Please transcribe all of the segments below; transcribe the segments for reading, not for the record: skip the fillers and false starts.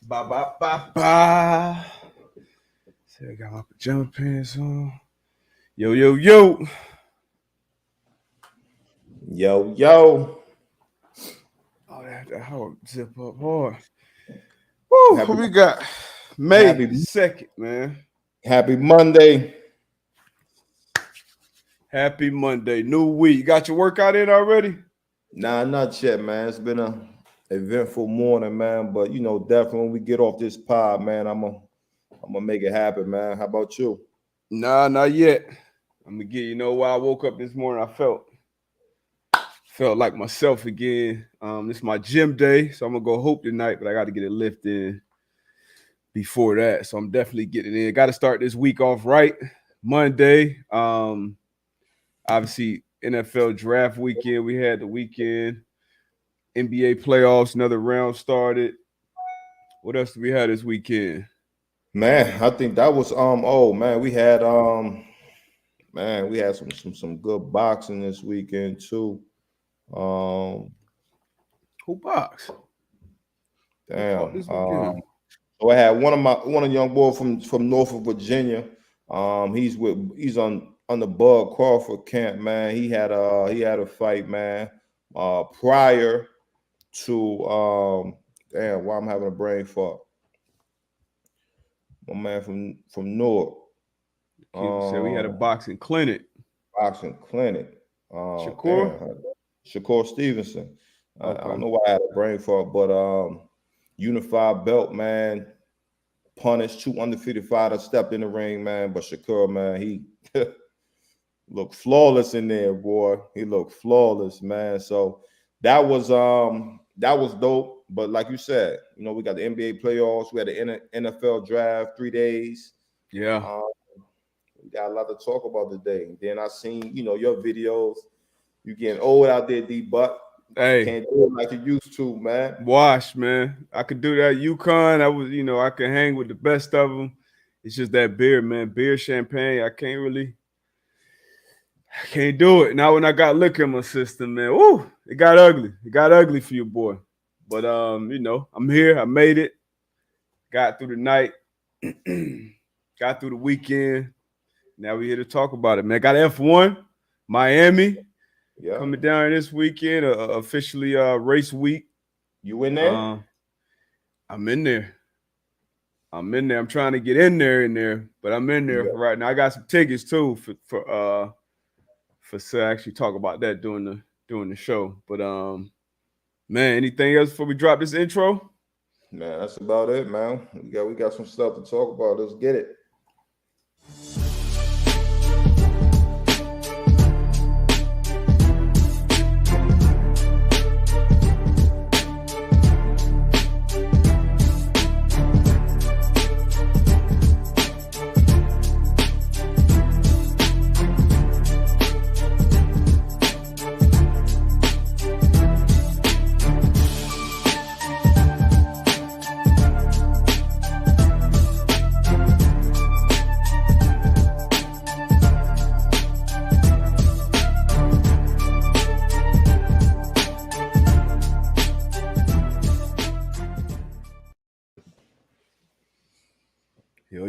Ba ba ba ba. See, I got my pajama pants on. Yo, yo, yo. Yo, yo. Oh, that hard zip up hard. Woo, Happy what we got? May happy 2nd, man. happy Monday. Happy Monday. New week. You got your workout in already? Nah, not yet, man. It's been a eventful morning, man. But definitely when we get off this pod, man, I'm gonna make it happen, man. How about you? Nah, not yet. I'm gonna get, why I woke up this morning, I felt like myself again. This is my gym day, so I'm gonna go hoop tonight, but I got to get a lift in before that. So I'm definitely getting in. Got to start this week off right. Monday. Obviously NFL draft weekend. We had the weekend. NBA playoffs, another round started. What else did we have this weekend? Man, I think that was oh man, we had some good boxing this weekend too. Um Who box? Who fought damn. this weekend? So I had one of the young boy from Norfolk, Virginia. He's on the Bud Crawford camp, man. He had a fight, man. Prior to damn, why I'm having a brain fart. My man from Newark, People said we had a um, boxing clinic. boxing clinic. Shakur? Damn, Shakur Stevenson. I don't Okay. know why I had a brain fart, but unified belt, man. Punished two undefeated fighters stepped in the ring, man. But Shakur, man, he looked flawless in there, boy. He looked flawless, man. So that was dope. But like you said, we got the NBA playoffs. We had the NFL draft 3 days. Yeah. Um, we got a lot to talk about today. And then I seen, your videos. You getting old out there, D. But you Hey, can't do it like you used to, man. wash, man. I could do that. UConn, I could hang with the best of them. It's just that beer, man. Beer, champagne. I can't do it. Now when I got liquor in my system, man, woo, it got ugly. It got ugly for you, boy. But I'm here. I made it. Got through the night. Got through the weekend. Now we're here to talk about it, man. Got F1, Miami Yeah, coming down this weekend. Officially race week. you in there? Uh, I'm in there. I'm trying to get in there, but I'm in there Yeah. for right now. I got some tickets too for to actually talk about that during the show. But man, anything else before we drop this intro? Man, that's about it, man. We got some stuff to talk about. Let's get it.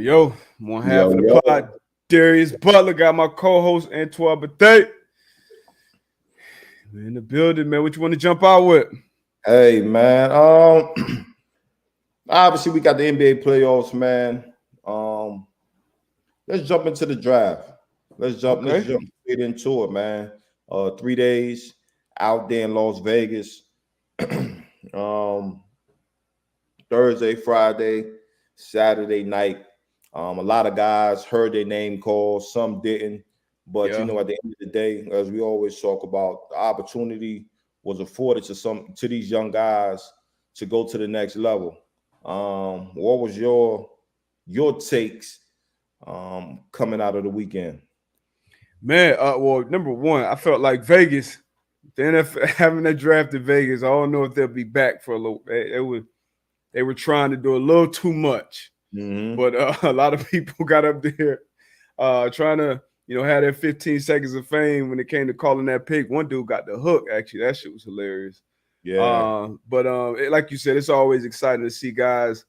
Yo, I'm on Yo, half of the yo. pod. Darius Butler got my co-host Antoine Bethea. We're in the building, man. What you want to jump out with? Hey, man. Obviously we got the NBA playoffs, man. Let's jump into the draft. Let's Okay. jump straight into it, man. 3 days out there in Las Vegas. um, Thursday, Friday, Saturday night. A lot of guys heard their name called, some didn't. But Yeah. at the end of the day, as we always talk about, the opportunity was afforded to these young guys to go to the next level. What was your takes coming out of the weekend? Man, well, number one, I felt like Vegas, the NFL having that draft in Vegas. I don't know if they'll be back for a little. They were trying to do a little too much, Mm-hmm. but a lot of people got up there trying to had that 15 seconds of fame when it came to calling that pick. One dude got the hook. Actually, that shit was hilarious. Yeah, But like you said, it's always exciting to see guys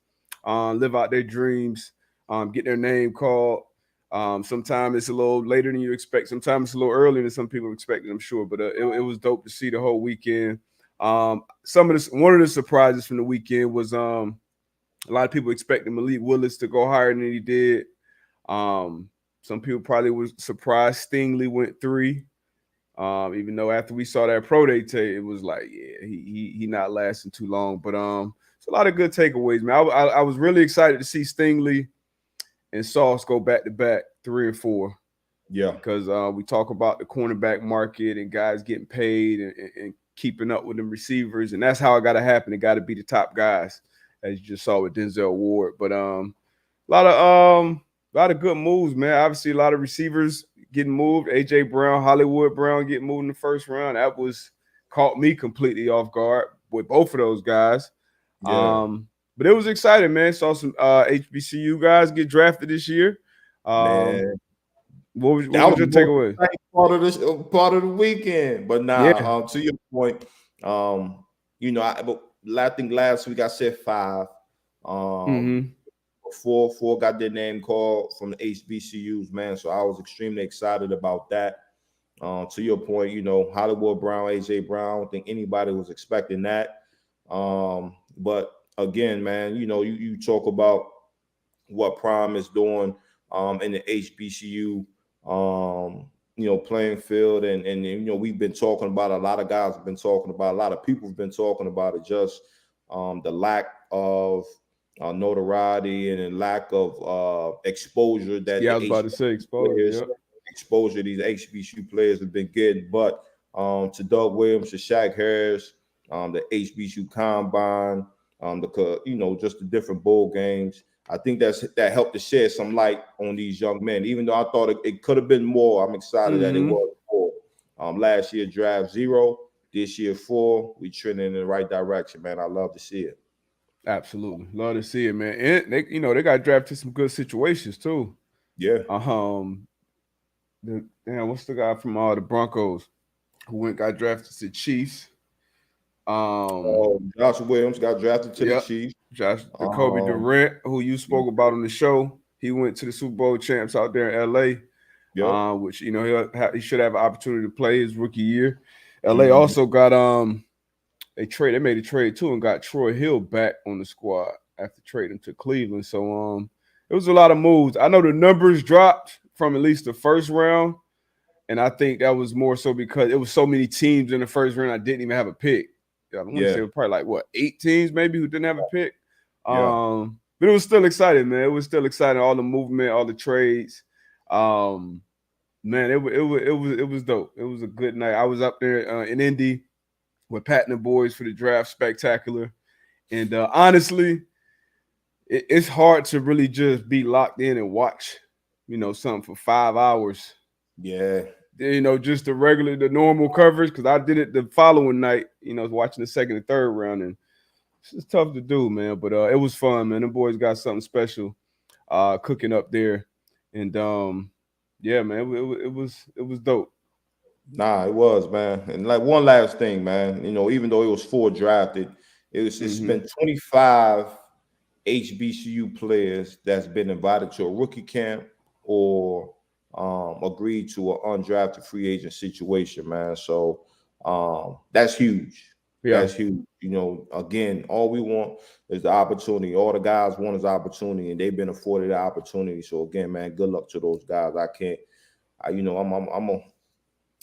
live out their dreams, get their name called. Sometimes it's a little later than you expect. Sometimes it's a little earlier than some people expected, I'm sure. But it was dope to see the whole weekend. One of the surprises from the weekend was a lot of people expected Malik Willis to go higher than he did. Um, some people probably was surprised Stingley went 3. Even though after we saw that pro day tape, it was like, yeah, he not lasting too long. But it's a lot of good takeaways, man. I was really excited to see Stingley and Sauce go back to back 3 and 4 yeah, because we talk about the cornerback market and guys getting paid and keeping up with them receivers, and that's how it got to happen. It got to be the top guys, as you just saw with Denzel Ward. But a lot of good moves, man. Obviously, a lot of receivers getting moved. AJ Brown, Hollywood Brown getting moved in the first round. That was caught me completely off guard with both of those guys. yeah. But it was exciting, man. Saw some HBCU guys get drafted this year. Man, What that was was your the most takeaway? exciting part of the weekend. But Yeah. nah, to your point, I think last week I said 5. Um, Mm-hmm. four got their name called from the HBCUs, man. So I was extremely excited about that. To your point, Hollywood Brown, AJ Brown, I don't think anybody was expecting that. But again, man, you talk about what Prime is doing in the HBCU playing field, and we've been talking about, a lot of guys have been talking about, a lot of people have been talking about it, just the lack of notoriety and the lack of exposure that Yeah, I the was about to say HBCU exposure. players Yep. exposure these HBCU players have been getting. But to Doug Williams, to Shaq Harris, the HBCU Combine, just the different bowl games. I think that helped to shed some light on these young men. Even though I thought it could have been more, I'm excited that it Mm-hmm. was more. Last year draft 0, this year 4. We trending in the right direction, man. I love to see it. Absolutely. Love to see it, man. And they got drafted some good situations too. Yeah. Um, what's the guy from the Broncos who got drafted to Chiefs? Joshua Williams got drafted to the Yep. Chiefs. The Kobe Um, Durant, who you spoke about on the show, he went to the Super Bowl champs out there in LA, yep. which he should have an opportunity to play his rookie year. LA Mhm. also got they made a trade too and got Troy Hill back on the squad after trading to Cleveland. So it was a lot of moves. I know the numbers dropped from at least the first round, and I think that was more so because it was so many teams in the first round I didn't even have a pick. I want to say Yeah. it was probably like 8 teams maybe who didn't have a pick. Yeah. But it was still exciting, man. It was still exciting. All the movement, all the trades. Man, it was dope. It was a good night. I was up there in Indy with Pat and the boys for the draft spectacular, and honestly, it's hard to really just be locked in and watch, something for 5 hours. Yeah. Just the normal coverage because I did it the following night. Watching the second and third round, and it's tough to do, man. But it was fun, man. The boys got something special cooking up there, and yeah, man, it was dope. Nah, it was, man. And like one last thing, man. Even though it was 4 drafted, it's Mm-hmm. been 25 HBCU players that's been invited to a rookie camp or agreed to an undrafted free agent situation, man. So that's huge. Yeah. That's huge. Again, all we want is the opportunity. All the guys want is opportunity, and they've been afforded the opportunity. So again, man, good luck to those guys. I can't. I'm a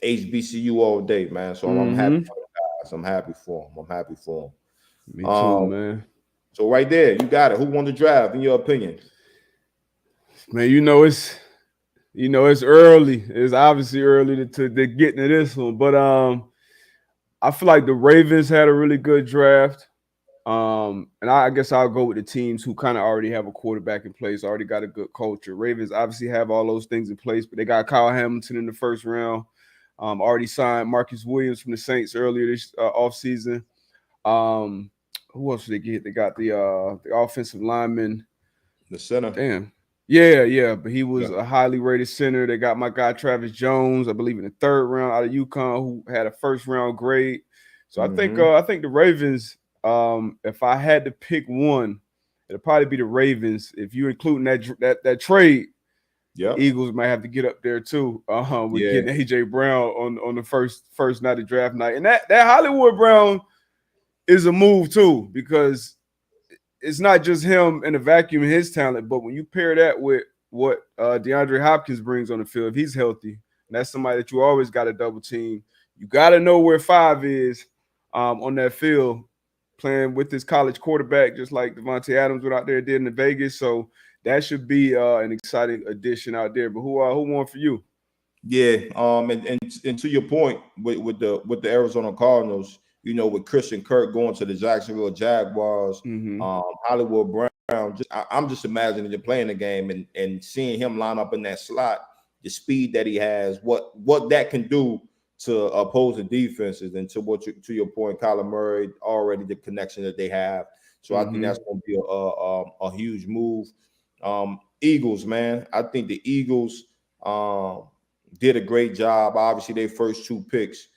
HBCU all day, man. So I'm happy Mm-hmm. for the guys. I'm happy for them. I'm happy for Me them. too, man. So right there, you got it. Who won the draft, in your opinion? Man, it's early. It's obviously early to get into this one, but I feel like the Ravens had a really good draft. And I guess I'll go with the teams who kind of already have a quarterback in place, already got a good culture. Ravens obviously have all those things in place, but they got Kyle Hamilton in the first round. Already signed Marcus Williams from the Saints earlier this offseason. Who else did they get? They got the offensive lineman. The center. Damn. Yeah, but he was Yeah. a highly rated center. They got my guy Travis Jones, I believe, in the third round out of UConn, who had a first round grade. So Mm-hmm. I think the Ravens. If I had to pick one, it'd probably be the Ravens. If you including that trade, Yep. Eagles might have to get up there too. With Yeah. getting AJ Brown on the first night of draft night, and that Hollywood Brown is a move too because it's not just him in a vacuum and his talent, but when you pair that with what DeAndre Hopkins brings on the field, if he's healthy, and that's somebody that you always got to double team. You got to know where 5 is on that field, playing with this college quarterback, just like Devontae Adams went out there did in Vegas. So that should be an exciting addition out there. But who won for you? Yeah, and to your point with the Arizona Cardinals, with Christian Kirk going to the Jacksonville Jaguars, Mm-hmm. Hollywood Brown. I'm just imagining you're playing the game and seeing him line up in that slot, the speed that he has, what that can do to opposing defenses, and to your point, Kyler Murray, already the connection that they have. So I think Mm-hmm. that's going to be a huge move. Eagles, man, I think the Eagles. Did a great job. Obviously, their first two picks,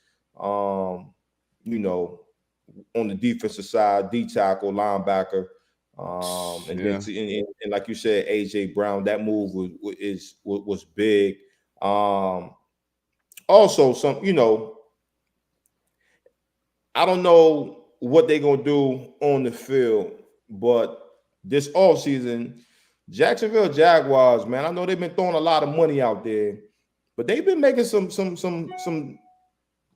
you know, on the defensive side, D tackle, linebacker, and then Yeah. and like you said, AJ Brown. That move was big. Also, I don't know what they're gonna do on the field, but this offseason, Jacksonville Jaguars, man, I know they've been throwing a lot of money out there, but they've been making some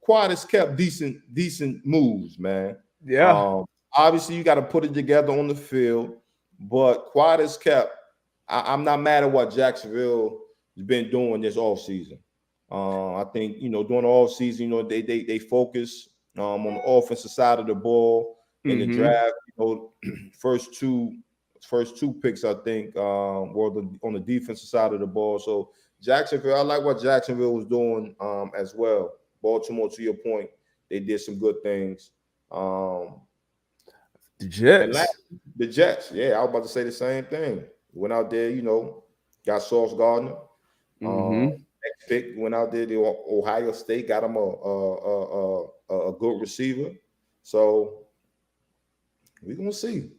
quiet as kept decent moves, man. Yeah. Um, Obviously you got to put it together on the field, but quiet as kept. I'm not mad at what Jacksonville has been doing this offseason. I think during the offseason, they focus on the offensive side of the ball in the Mm-hmm. draft. First two picks, I think, were on the defensive side of the ball. So Jacksonville, I like what Jacksonville was doing as well. Baltimore, to your point, they did some good things. The And last, Jets. the Jets, yeah, I was about to say the same thing. Went out there, got Sauce Gardner. Um, Mm-hmm. Next pick went out there to Ohio State, got him a good receiver. So we're gonna see.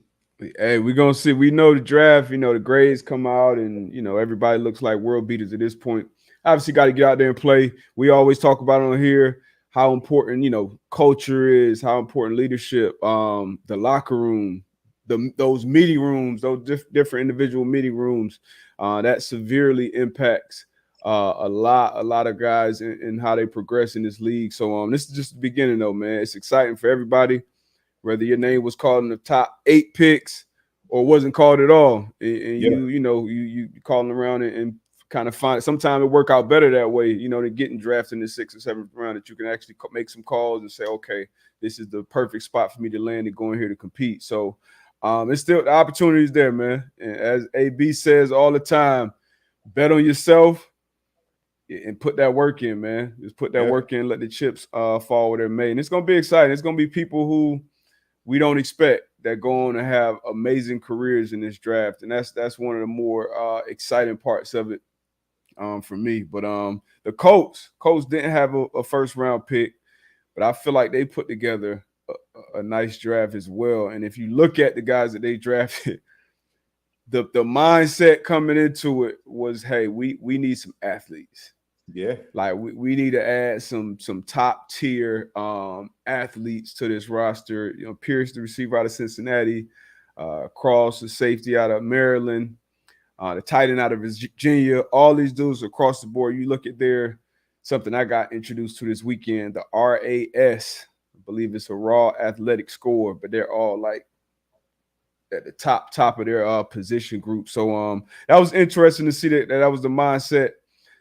Hey, we're gonna see. We know the draft, the grades come out and everybody looks like world beaters at this point. Obviously, got to get out there and play. We always talk about on here how important, culture is, how important leadership, the locker room, those meeting rooms, those different individual meeting rooms, that severely impacts a lot of guys in how they progress in this league. So this is just the beginning though, man. It's exciting for everybody whether your name was called in the top 8 picks or wasn't called at all, and Yeah, you calling around and kind of find. Sometimes it work out better that way, than getting drafted in the 6th or 7th round. That you can actually make some calls and say, okay, this is the perfect spot for me to land and go in here to compete. So, it's still the opportunity is there, man. And as AB says all the time, bet on yourself and put that work in, man. Just put that yeah, work in, let the chips fall where they're made. And it's gonna be exciting. It's gonna be people who we don't expect that go on to have amazing careers in this draft, and that's one of the more exciting parts of it for me. But the Colts didn't have a first round pick, but I feel like they put together a nice draft as well. And if you look at the guys that they drafted, the mindset coming into it was, hey, we need some athletes. yeah, Like we need to add some top tier athletes to this roster. Pierce, the receiver out of Cincinnati, Cross, the safety out of Maryland, the tight end out of Virginia. All these dudes across the board. You look at their something I got introduced to this weekend, the RAS. I believe it's a raw athletic score, but they're all like at the top of their position group. So that was interesting to see that was the mindset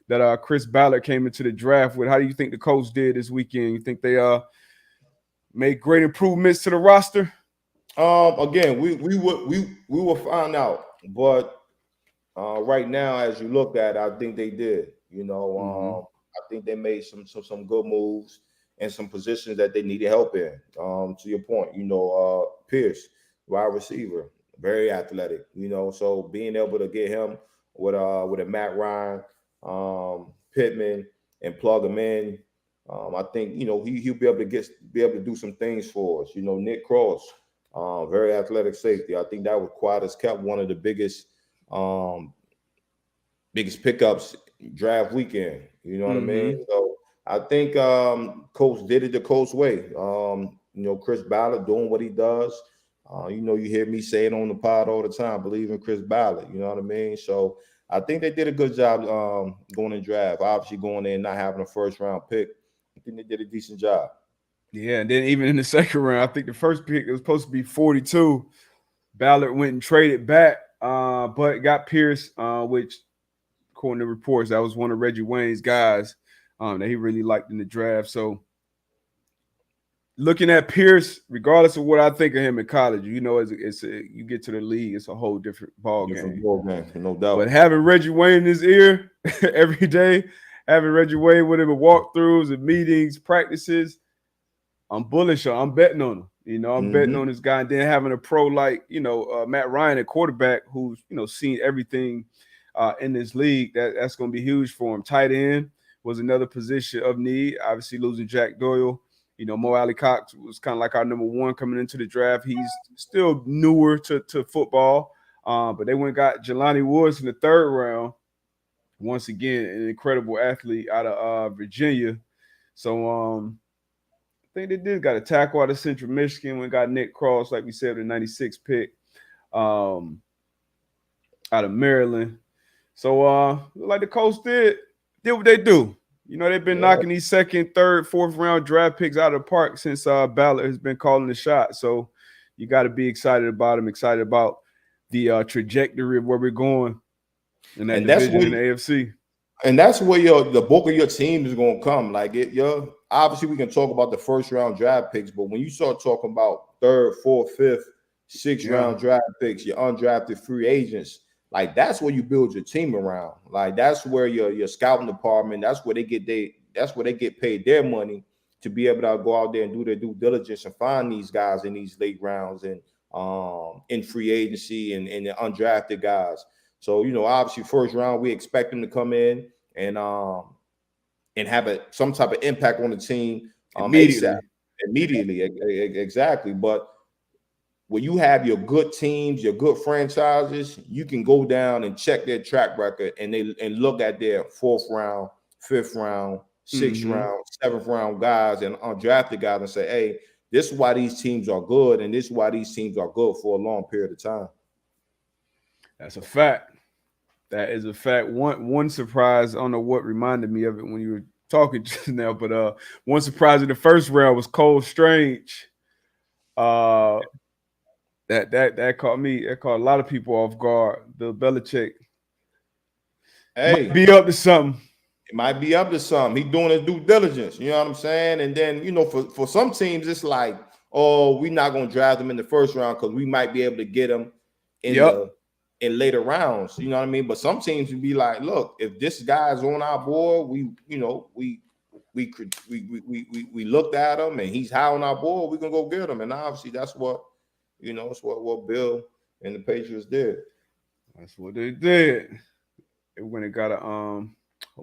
that Chris Ballard came into the draft with. How do you think the Colts did this weekend? You think they made great improvements to the roster? Again, we will find out, but right now, as you look at it, I think they did. Mm-hmm. I think they made some good moves and some positions that they needed help in. To your point, Pierce, wide receiver, very athletic. So being able to get him with a Matt Ryan, Pittman, and plug him in. I think he'll be able to do some things for us. Nick Cross, very athletic safety. I think that was quite as kept one of the um, biggest pickups draft weekend. You know what I mean? Mm-hmm. So I think Colts did it the Colts way. Chris Ballard doing what he does. You hear me say it on the pod all the time. Believe in Chris Ballard. You know what I mean? So I think they did a good job going in draft. Obviously, going in not having a first round pick. I think they did a decent job. Yeah, and then even in the second round, I think the first pick it was supposed to be 42. Ballard went and traded back, but got Pierce, which according to reports, that was one of Reggie Wayne's guys that he really liked in the draft. So looking at Pierce, regardless of what I think of him in college, you get to the league, it's a whole different ball Different game. ball game, no doubt. But having Reggie Wayne in his ear every day, having Reggie Wayne with him in walkthroughs and meetings, practices, I'm bullish on. I'm betting on him. I'm betting on this guy. And then having a pro like Matt Ryan at quarterback, who's seen everything in this league, that's going to be huge for him. Tight end was another position of need. Obviously, losing Jack Doyle. Mo Alley Cox was kind of like our number one coming into the draft. He's still newer to football, but they went and got Jelani Woods in the third round. Once again, an incredible athlete out of Virginia. So I think they did got a tackle out of Central Michigan. We got Nick Cross, like we said, the 96 pick out of Maryland. So like the Colts did what they do. They've been knocking these second, third, fourth round draft picks out of the park since Ballard has been calling the shot. So you got to be excited about him, excited about the trajectory of where we're going in that division in the AFC. And that's where the bulk of your team is going to come. Like obviously we can talk about the first round draft picks, but when you start talking about third, fourth, fifth, sixth round draft picks, your undrafted free agents, like that's where you build your team around. Like that's where your scouting department, that's where they get paid their money to be able to go out there and do their due diligence and find these guys in these late rounds and in free agency and the undrafted guys. So, obviously first round, we expect them to come in and have some type of impact on the team immediately. Exactly. But when you have your good teams, your good franchises, you can go down and check their track record and look at their fourth round, fifth round, sixth round, seventh round guys and undrafted guys and say, hey, this is why these teams are good and this is why these teams are good for a long period of time. That's a fact. That is a fact. One surprise, I don't know what reminded me of it when you were talking just now, but one surprise in the first round was Cole Strange. That caught me. That caught a lot of people off guard. Bill Belichick might be up to something. It might be up to something. He's doing his due diligence. You know what I'm saying? And then for some teams, it's like, oh, we're not going to draft them in the first round because we might be able to get them in later rounds. You know what I mean? But some teams would be like, look, if this guy's on our board, we looked at him and he's high on our board, we can go get him. And obviously that's what it's what Bill and the Patriots did. That's what they did. They went and got a hold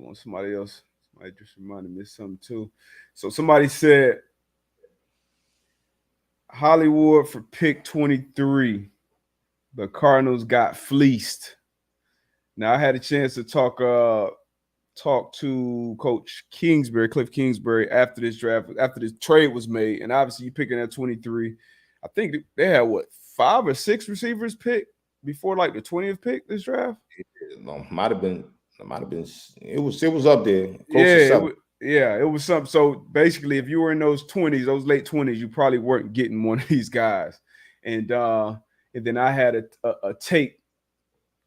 on, somebody just reminded me of something too. So somebody said Hollywood for pick 23. The Cardinals got fleeced. Now I had a chance to talk to Coach Cliff Kingsbury after this draft, after this trade was made, and obviously you picking at 23. I think they had 5 or 6 receivers picked before like the 20th pick this draft. Might have been. It was up there. It was something. So basically, if you were in those 20s, those late 20s, you probably weren't getting one of these guys. And then I had a tape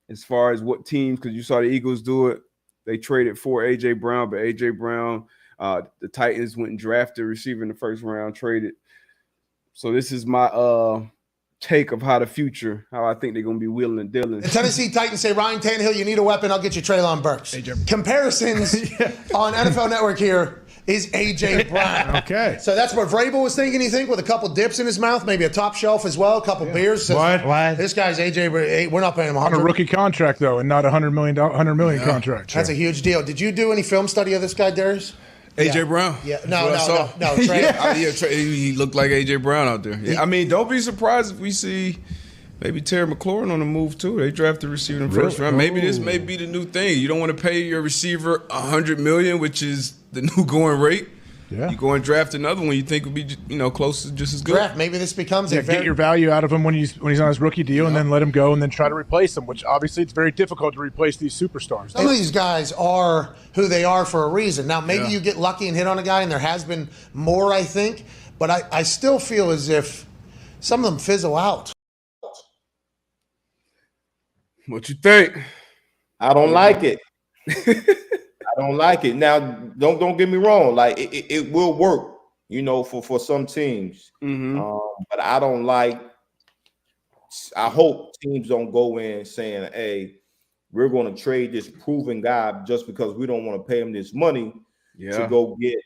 as far as what teams, because you saw the Eagles do it. They traded for A.J. Brown, but A.J. Brown, the Titans went and drafted a receiver in the first round, traded. So this is my take of how I think they're going to be wheeling and dealing. The Tennessee Titans say, Ryan Tannehill, you need a weapon. I'll get you Treylon Burks. Comparisons on NFL Network here is A.J. Brown. Okay. So that's what Vrabel was thinking, you think, with a couple dips in his mouth, maybe a top shelf as well, a couple beers. What? This guy's A.J. We're not paying him On a rookie contract, though, and not a $100 million contract. That's a huge deal. Did you do any film study of this guy, Darius? AJ Brown. Yeah. No. Trey. He looked like AJ Brown out there. Yeah. I mean, don't be surprised if we see maybe Terry McLaurin on the move too. They drafted a receiver in the first round. Maybe this may be the new thing. You don't want to pay your receiver $100 million, which is the new going rate. Yeah. You go and draft another one you think would be close to just as good. Draft. Maybe this becomes get your value out of him when he's on his rookie deal, and then let him go, and then try to replace him. Which obviously it's very difficult to replace these superstars. Some of these guys are who they are for a reason. Now maybe you get lucky and hit on a guy, and there has been more, I think, but I still feel as if some of them fizzle out. What you think? I don't like it. I don't like it. Now, don't get me wrong. Like it will work, for some teams. But I don't like. I hope teams don't go in saying, "Hey, we're going to trade this proven guy just because we don't want to pay him this money to go get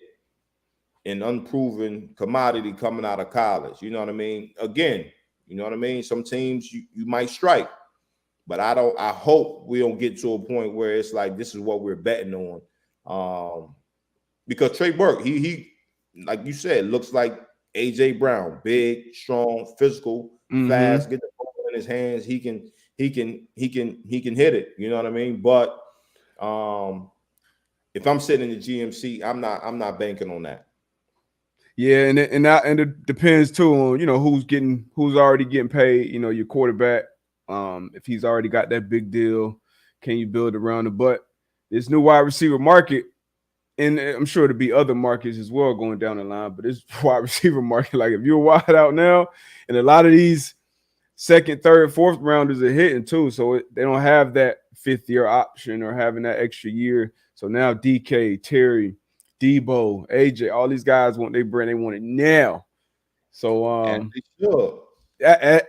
an unproven commodity coming out of college." You know what I mean? Again, you know what I mean? Some teams you might strike. But I hope we don't get to a point where it's like this is what we're betting on. Because Trey Burke, he like you said, looks like AJ Brown, big, strong, physical, fast, get the ball in his hands. He can hit it. You know what I mean? But if I'm sitting in the GMC, I'm not banking on that. Yeah, and it depends too on who's already getting paid. Your quarterback. If he's already got that big deal, can you build around it? But this new wide receiver market, and I'm sure there'll be other markets as well going down the line, but this wide receiver market, like if you're wide out now, and a lot of these second, third, fourth rounders are hitting too, so they don't have that fifth-year option or having that extra year. So now DK, Terry, Debo, AJ, all these guys want their brand. They want it now. So And they should.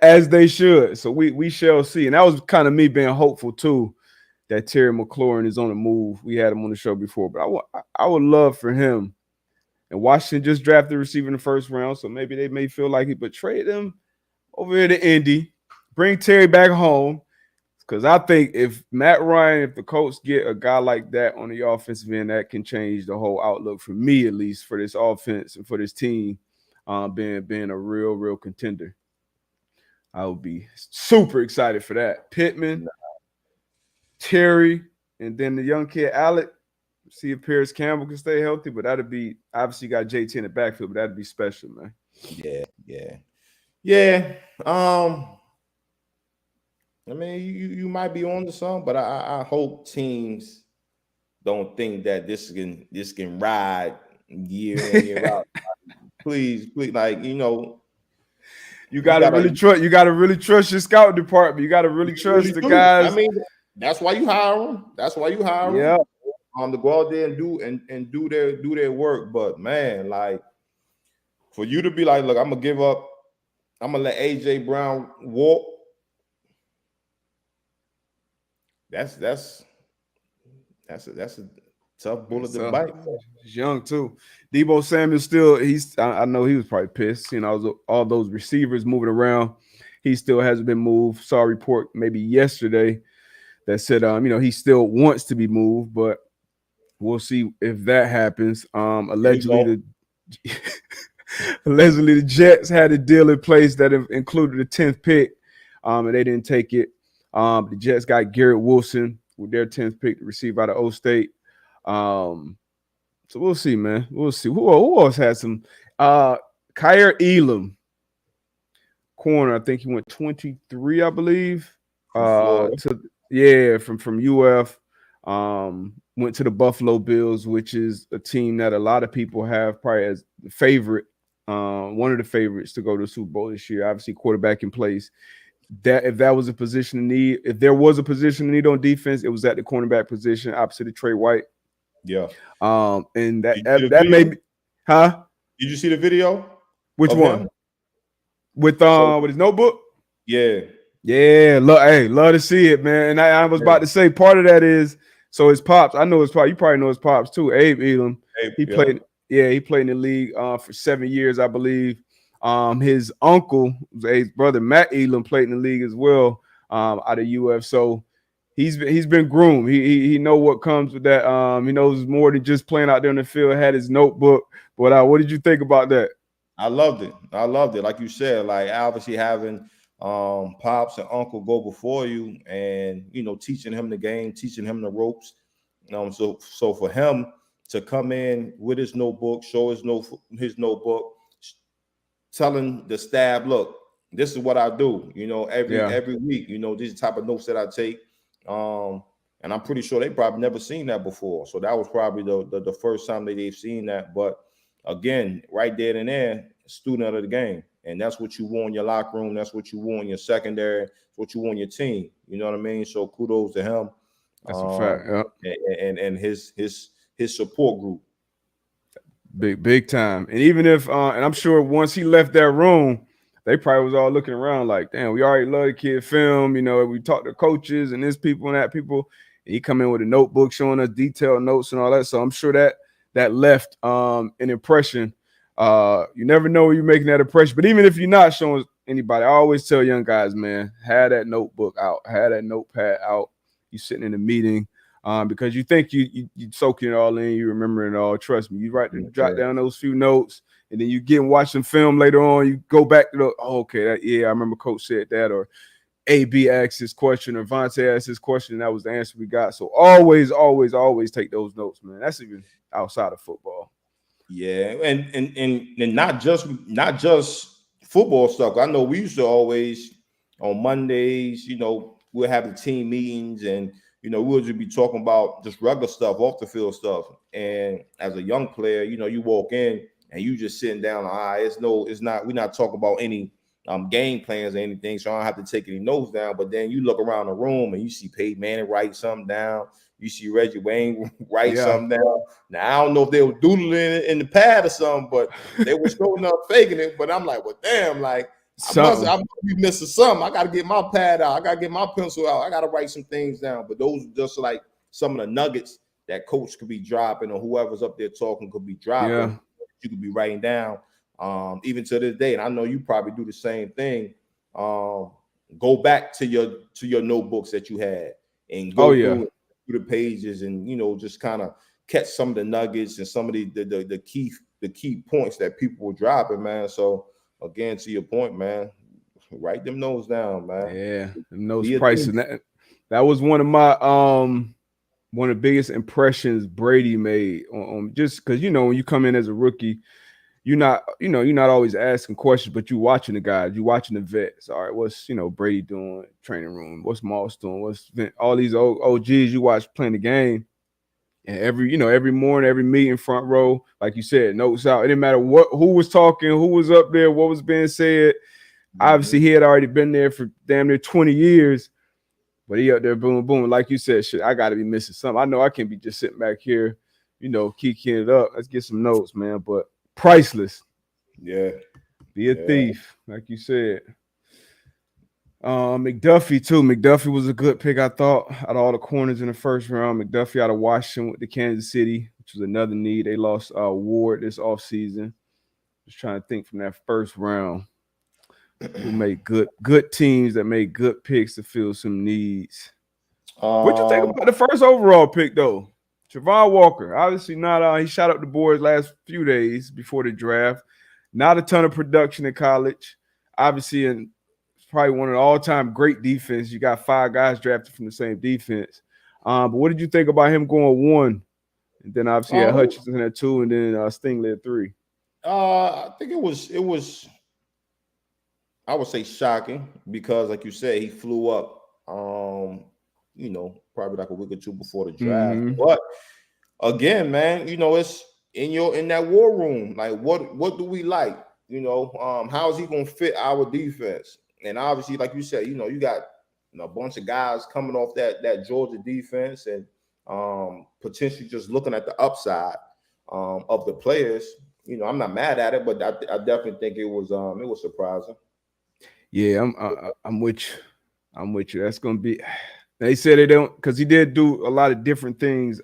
As they should. So we shall see. And that was kind of me being hopeful too that Terry McLaurin is on the move. We had him on the show before, but I would love for him. And Washington just drafted a receiver in the first round, so maybe they may feel like it, but trade them over here to Indy, bring Terry back home. Because I think if the Colts get a guy like that on the offensive end, that can change the whole outlook for me, at least for this offense and for this team being a real contender. I would be super excited for that. Pittman, Terry, and then the young kid, Alec. See if Paris Campbell can stay healthy, but that'd be obviously got JT in the backfield, but that'd be special, man. Yeah. I mean, you might be on to something, but I hope teams don't think that this can ride year in, year out. Please, like you gotta really trust your scout department. You gotta really trust the guys. I mean, that's why you hire them. Yeah. To go out there and do their work. But man, like for you to be like, look, I'm gonna give up. I'm gonna let AJ Brown walk. That's a tough bullet to bite. He's young too. Debo Samuel I know he was probably pissed. All those receivers moving around. He still hasn't been moved. Saw a report maybe yesterday that said he still wants to be moved, but we'll see if that happens. Allegedly the Jets had a deal in place that included a 10th pick, and they didn't take it. The Jets got Garrett Wilson with their 10th pick to receive out of O State. So we'll see, man. We'll see. Who else had some? Kyer Elam, corner. I think he went 23, I believe. From UF. Went to the Buffalo Bills, which is a team that a lot of people have probably as the favorite, one of the favorites to go to the Super Bowl this year. Obviously, quarterback in place. That if that was a position of need, if there was a position of need on defense, it was at the cornerback position opposite of Trey White. Yeah. And that made me, huh? Did you see the video? Which one? With his notebook? Yeah. Yeah, love to see it, man. And I was about to say part of that is so his pops. I know his pops. You probably know his pops too. Abe Elam. He played. Yeah, he played in the league for 7 years, I believe. His uncle, his brother Matt Elam, played in the league as well out of UF. So he's been groomed. He know what comes with that. He knows more than just playing out there in the field. Had his notebook. But what did you think about that? I loved it. Like you said, like obviously having pops and uncle go before you, and teaching him the game, teaching him the ropes. So for him to come in with his notebook, show his notebook, telling the staff, look, this is what I do. Every week. These type of notes that I take. And I'm pretty sure they probably never seen that before. So that was probably the first time that they've seen that. But again, right there and there, student of the game. And that's what you want in your locker room. That's what you want in your secondary. That's what you want in your team. You know what I mean? So kudos to him. That's a fact. Yep. And his support group. Big time. And even if and I'm sure once he left that room, they probably was all looking around like, damn, we already love the kid film. We talked to coaches and this people and that people. And he come in with a notebook showing us detailed notes and all that. So I'm sure that left an impression. You never know when you're making that impression. But even if you're not showing anybody, I always tell young guys, man, have that notebook out, have that notepad out. You sitting in a meeting. Because you think you soaking it all in, you remember it all. Trust me, you jot down those few notes, and then you get and watch some film later on. You go back to I remember Coach said that, or AB asked this question, or Vontae asked this question, and that was the answer we got. So always take those notes, man. That's even outside of football. Yeah, and not just football stuff. I know we used to always on Mondays, we'll have the team meetings and. We'll just be talking about just regular stuff, off the field stuff. And as a young player, you walk in and you just sitting down. We're not talking about any game plans or anything. So I don't have to take any notes down. But then you look around the room and you see Peyton Manning write something down. You see Reggie Wayne write something down. Now I don't know if they were doodling it in the pad or something, but they were showing up faking it. But I'm like, well, damn, like. I must be missing something. I got to get my pad out. I got to get my pencil out. I got to write some things down. But those are just like some of the nuggets that coach could be dropping, or whoever's up there talking could be dropping. Yeah. You could be writing down, even to this day. And I know you probably do the same thing. Go back to your notebooks that you had and go through the pages, and just kind of catch some of the nuggets and some of the key points that people were dropping, man. So. Again, to your point, man, write them notes down, man. Yeah, them notes pricing. That was one of my one of the biggest impressions Brady made on just because when you come in as a rookie, you're not always asking questions, but you watching the guys, you watching the vets. All right, what's Brady doing training room? What's Moss doing? What's all these OGs you watch playing the game? And every morning, every meeting, front row, like you said, notes out. It didn't matter who was talking, who was up there, what was being said. Mm-hmm. Obviously, he had already been there for damn near 20 years. But he up there, boom, boom. Like you said, shit, I got to be missing something. I know I can't be just sitting back here, kicking it up. Let's get some notes, man. But priceless. Yeah. Be a thief, like you said. McDuffie too. McDuffie was a good pick, I thought, out of all the corners in the first round. McDuffie out of Washington with the Kansas City, which was another need. They lost Ward this offseason. Just trying to think from that first round who made good teams that made good picks to fill some needs. What you think about the first overall pick though? Travon Walker, obviously not. He shot up the boards last few days before the draft. Not a ton of production in college, obviously, and probably one of the all-time great defense. You got 5 guys drafted from the same defense. But what did you think about him going 1? And then obviously had Hutchinson at 2, and then Stingley at 3. I think it was I would say shocking because, like you said, he flew up probably like a week or 2 before the draft. Mm-hmm. But again, man, it's in that war room. Like what do we like? How is he gonna fit our defense? And obviously, like you said, you got a bunch of guys coming off that Georgia defense, and potentially just looking at the upside of the players. I'm not mad at it, but I definitely think it was surprising. Yeah, I'm with you. I'm with you. That's gonna be. They said they don't because he did do a lot of different things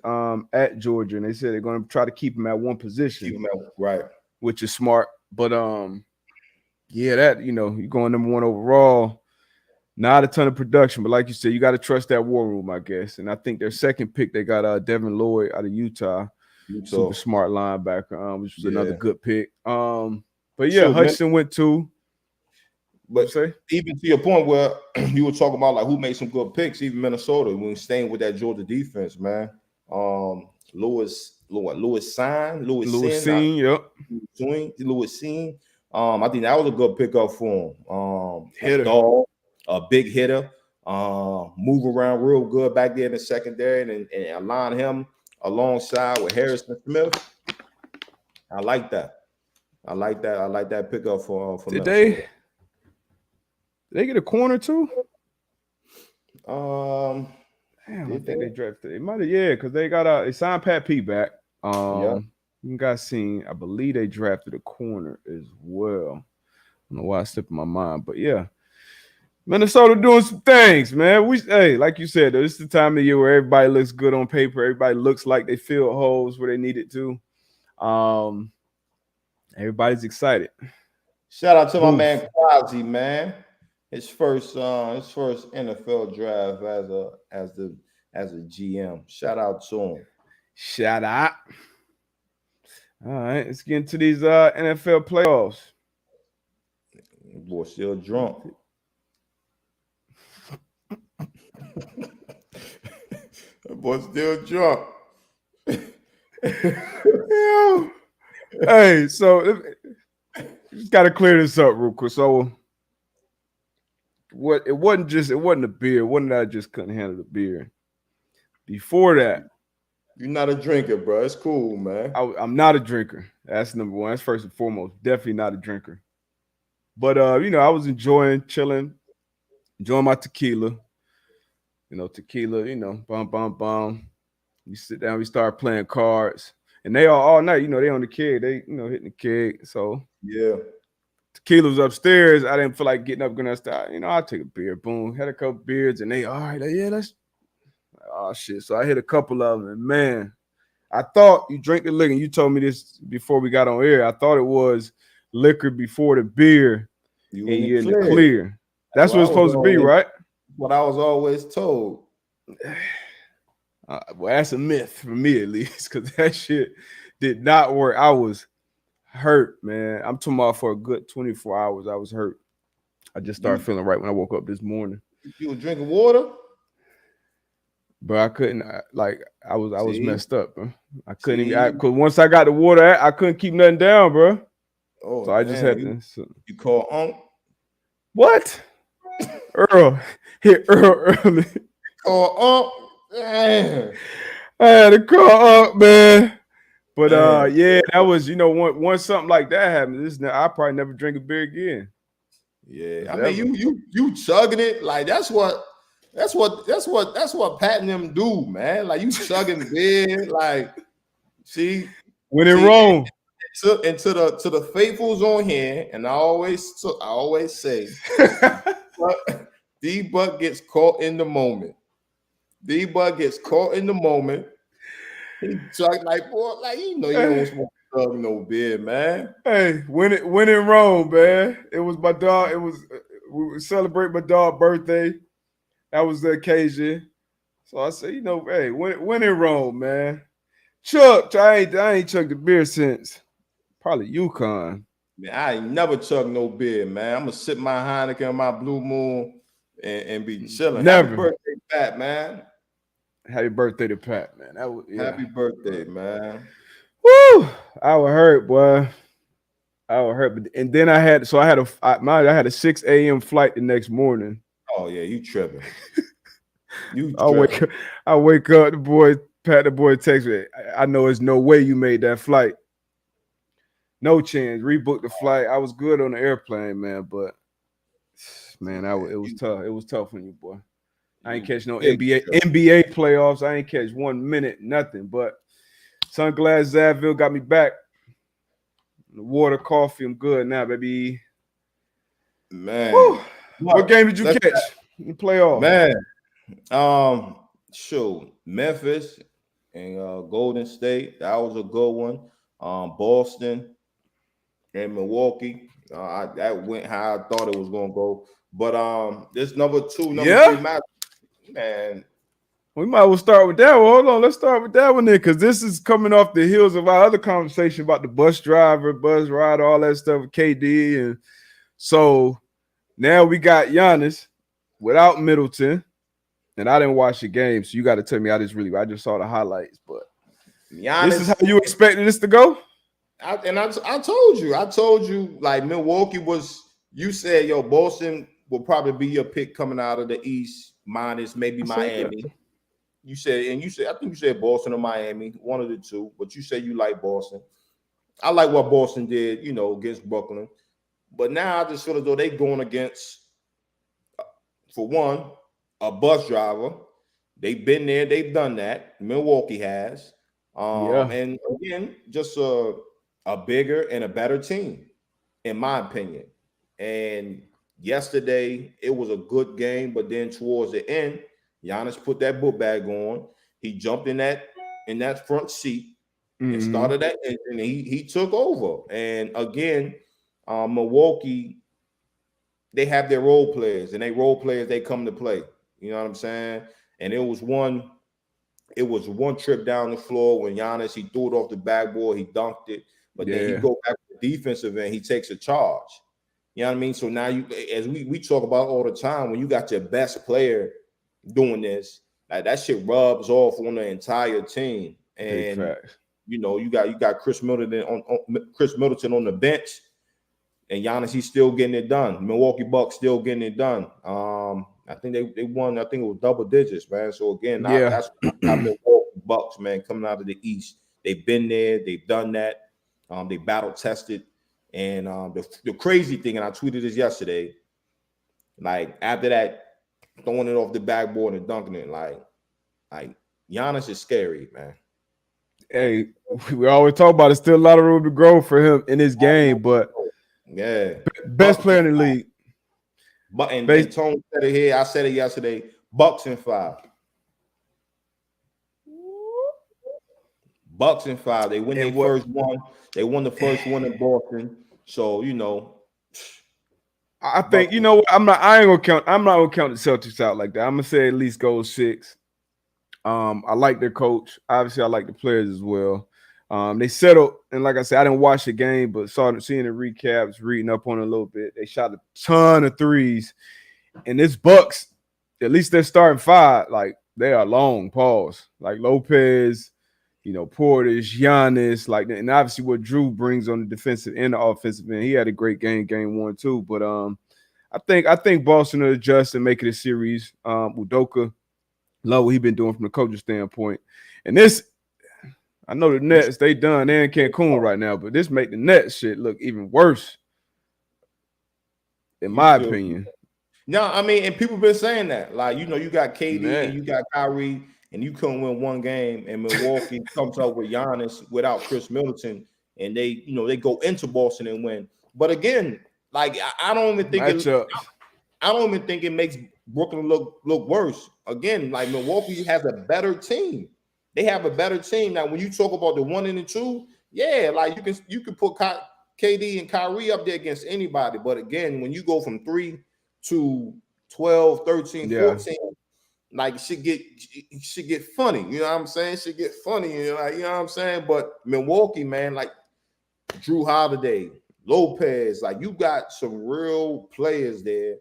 at Georgia, and they said they're gonna try to keep him at one position, Keep him out, right. which is smart. But yeah, that you're going number 1 overall. Not a ton of production, but like you said, you got to trust that war room, I guess. And I think their second pick, they got Devin Lloyd out of Utah. Super smart linebacker, which was another good pick. But yeah, Hudson went 2. But even to your point where you were talking about like who made some good picks, even Minnesota, when staying with that Georgia defense, man. Lewis Cine, yep. Lewis Cine. I think that was a good pickup for him. Hitter. A big hitter. Move around real good back there in the secondary and align him alongside with Harrison Smith. I like that. I like that pickup for Did they get a corner too? Damn, I think they drafted. It might have, because they signed Pat P back. You got seen. I believe they drafted a corner as well. I don't know why I slipped in my mind, but yeah. Minnesota doing some things, man. Like you said, this is the time of year where everybody looks good on paper. Everybody looks like they filled holes where they needed to. Everybody's excited. Shout out to my man Quasi, man. His first NFL draft as a GM. Shout out to him. Shout out. All right, let's get into these NFL playoffs. Boy, still drunk. Boy, still drunk. Hey, so just gotta clear this up real quick. So, it wasn't a beer. It wasn't that I just couldn't handle the beer. Before that, you're not a drinker, bro. It's cool, man. I'm not a drinker. That's number one. That's first and foremost. Definitely not a drinker. But I was chilling, enjoying my tequila. Tequila, bum. We sit down, we start playing cards. And they all night, they on the keg. They, hitting the keg. So yeah. Tequila was upstairs. I didn't feel like getting up, going upstairs. I'll take a beer. Boom. Had a couple beers, and they, all right, yeah, let's. Oh, shit. So I hit a couple of them, and man, I thought you drink the liquor. You told me this before we got on air. I thought it was liquor before the beer, and you're in the clear. That's what it's supposed to be, right? What I was always told. Well, that's a myth for me, at least, because that shit did not work. I was hurt, man. I'm talking about for a good 24 hours. I was hurt. I just started feeling right when I woke up this morning. You were drinking water? But I couldn't. I was messed up, bro. I couldn't even. Because once I got the water, I couldn't keep nothing down, bro. Oh, so I just had to. You call Unc? What? Earl hit Earl early. Call Unc. Man. I had to call up, man. But yeah, that was once something like that happened, I probably never drink a beer again. Yeah, I mean you chugging it like that's what Pat and them do, man. Like you chugging beer, like see when it wrong. And to the faithfuls on here, and I always say, D-Buck gets caught in the moment. D-Buck gets caught in the moment. He chugged like, boy, like you don't smoke no beer, man. Hey, when in Rome, man. It was my dog. We would celebrate my dog's birthday. That was the occasion. So I said, hey, when in Rome, man. Chuck, I ain't chugged the beer since probably UConn. Man, I ain't never chugged no beer, man. I'm gonna sip my Heineken and my Blue Moon and be chilling. Never. Happy birthday, Pat, man. Happy birthday to Pat, man. Happy birthday, man. Woo! I was hurt, boy. I was hurt, and then I had a 6 a.m. flight the next morning. Oh yeah, you tripping? I wake up. The boy text me. I know there's no way you made that flight. No chance. Rebooked the flight. I was good on the airplane, man, but man, it was tough. It was tough on you, boy. I ain't catch no NBA playoffs. I ain't catch 1 minute, nothing. But Sunglass Zadville got me back. The water, coffee, I'm good now, baby. Man, What game did you catch in the playoff? Man, shoot, Memphis and Golden State. That was a good one. Boston and Milwaukee. That went how I thought it was gonna go. But this number 3 match, man. We might as well start with that one. Hold on, let's start with that one then, because this is coming off the heels of our other conversation about the bus ride, all that stuff with KD. And so now we got Giannis without Middleton. And I didn't watch the game, so you got to tell me I just saw the highlights. But Giannis, this is how you expected this to go? I told you, like Milwaukee was, you said, yo, Boston will probably be your pick coming out of the East, minus maybe Miami. I think you said Boston or Miami, one of the two, but you say you like Boston. I like what Boston did, against Brooklyn. But now I just feel as though they're going against, for one, a bus driver. They've been there, they've done that. Milwaukee has. And again, just a bigger and a better team, in my opinion. And yesterday, it was a good game, but then towards the end, Giannis put that book bag on. He jumped in that front seat and started that, and he took over. And again, Milwaukee, they have their role players, and they come to play. You know what I'm saying? And it was one trip down the floor when Giannis, he threw it off the backboard, he dunked it, but then he go back to the defensive end, he takes a charge. You know what I mean? So now as we talk about all the time, when you got your best player doing this, like that shit rubs off on the entire team. And you got Chris Middleton on the bench, and Giannis, he's still getting it done. Milwaukee Bucks still getting it done. I think they won. I think it was double digits, man. So again, that's Milwaukee Bucks, man, coming out of the East. They've been there, they've done that. They battle tested, and the crazy thing, and I tweeted this yesterday, like after that, throwing it off the backboard and dunking it, like Giannis is scary, man. Hey, we always talk about it. Still a lot of room to grow for him in his game, but best player in the league. But and Tone said it here. I said it yesterday. Bucks in 5. Bucks in 5. They win their first one. They won the first one in Boston. So I think what? I'm not gonna count the Celtics out like that. I'm gonna say at least go 6. I like their coach. Obviously, I like the players as well. They settled, and like I said, I didn't watch the game, but seeing the recaps, reading up on it a little bit. They shot a ton of threes, and this Bucks, at least they're starting 5. Like they are long pause, like Lopez, Portis, Giannis, and obviously what Drew brings on the defensive and the offensive end. He had a great game 1 too. But I think Boston will adjust and make it a series. Udoka, love what he's been doing from the coaching standpoint, and this. I know the Nets, they done. They're in Cancun right now, but this make the Nets shit look even worse, in my opinion. No, I mean, and people been saying that. Like, you got KD and you got Kyrie, and you couldn't win one game, and Milwaukee comes up with Giannis without Chris Middleton, and they go into Boston and win. But again, like I don't even think it makes Brooklyn look worse. Again, like Milwaukee has a better team. They have a better team. Now, when you talk about the 1 and the 2, like you can put KD and Kyrie up there against anybody. But again, when you go from 3 to 12, 13, 14, like it should get funny. You know what I'm saying? It should get funny. You know what I'm saying? But Milwaukee, man, like Drew Holiday, Lopez, like you got some real players there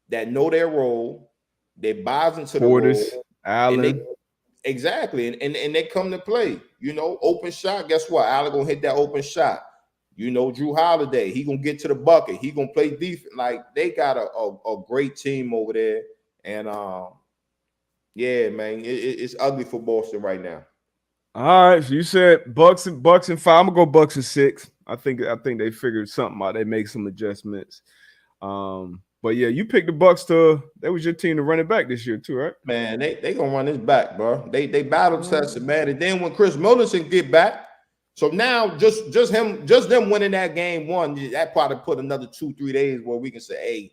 that know their role. They buys into the role. Allen. Exactly, and they come to play. Open shot. Guess what? Allen gonna hit that open shot. Drew Holiday, he gonna get to the bucket. He gonna play defense. Like they got a great team over there, and man, it's ugly for Boston right now. All right, so you said Bucks and 5. I'm gonna go Bucks and 6. I think they figured something out. They make some adjustments. But yeah, you picked the Bucks that was your team to run it back this year too, right? Man, they gonna run this back, bro. They battle tested, man. And then when Chris Middleton get back, so now just them winning that game 1, that probably put another 2-3 days where we can say, hey,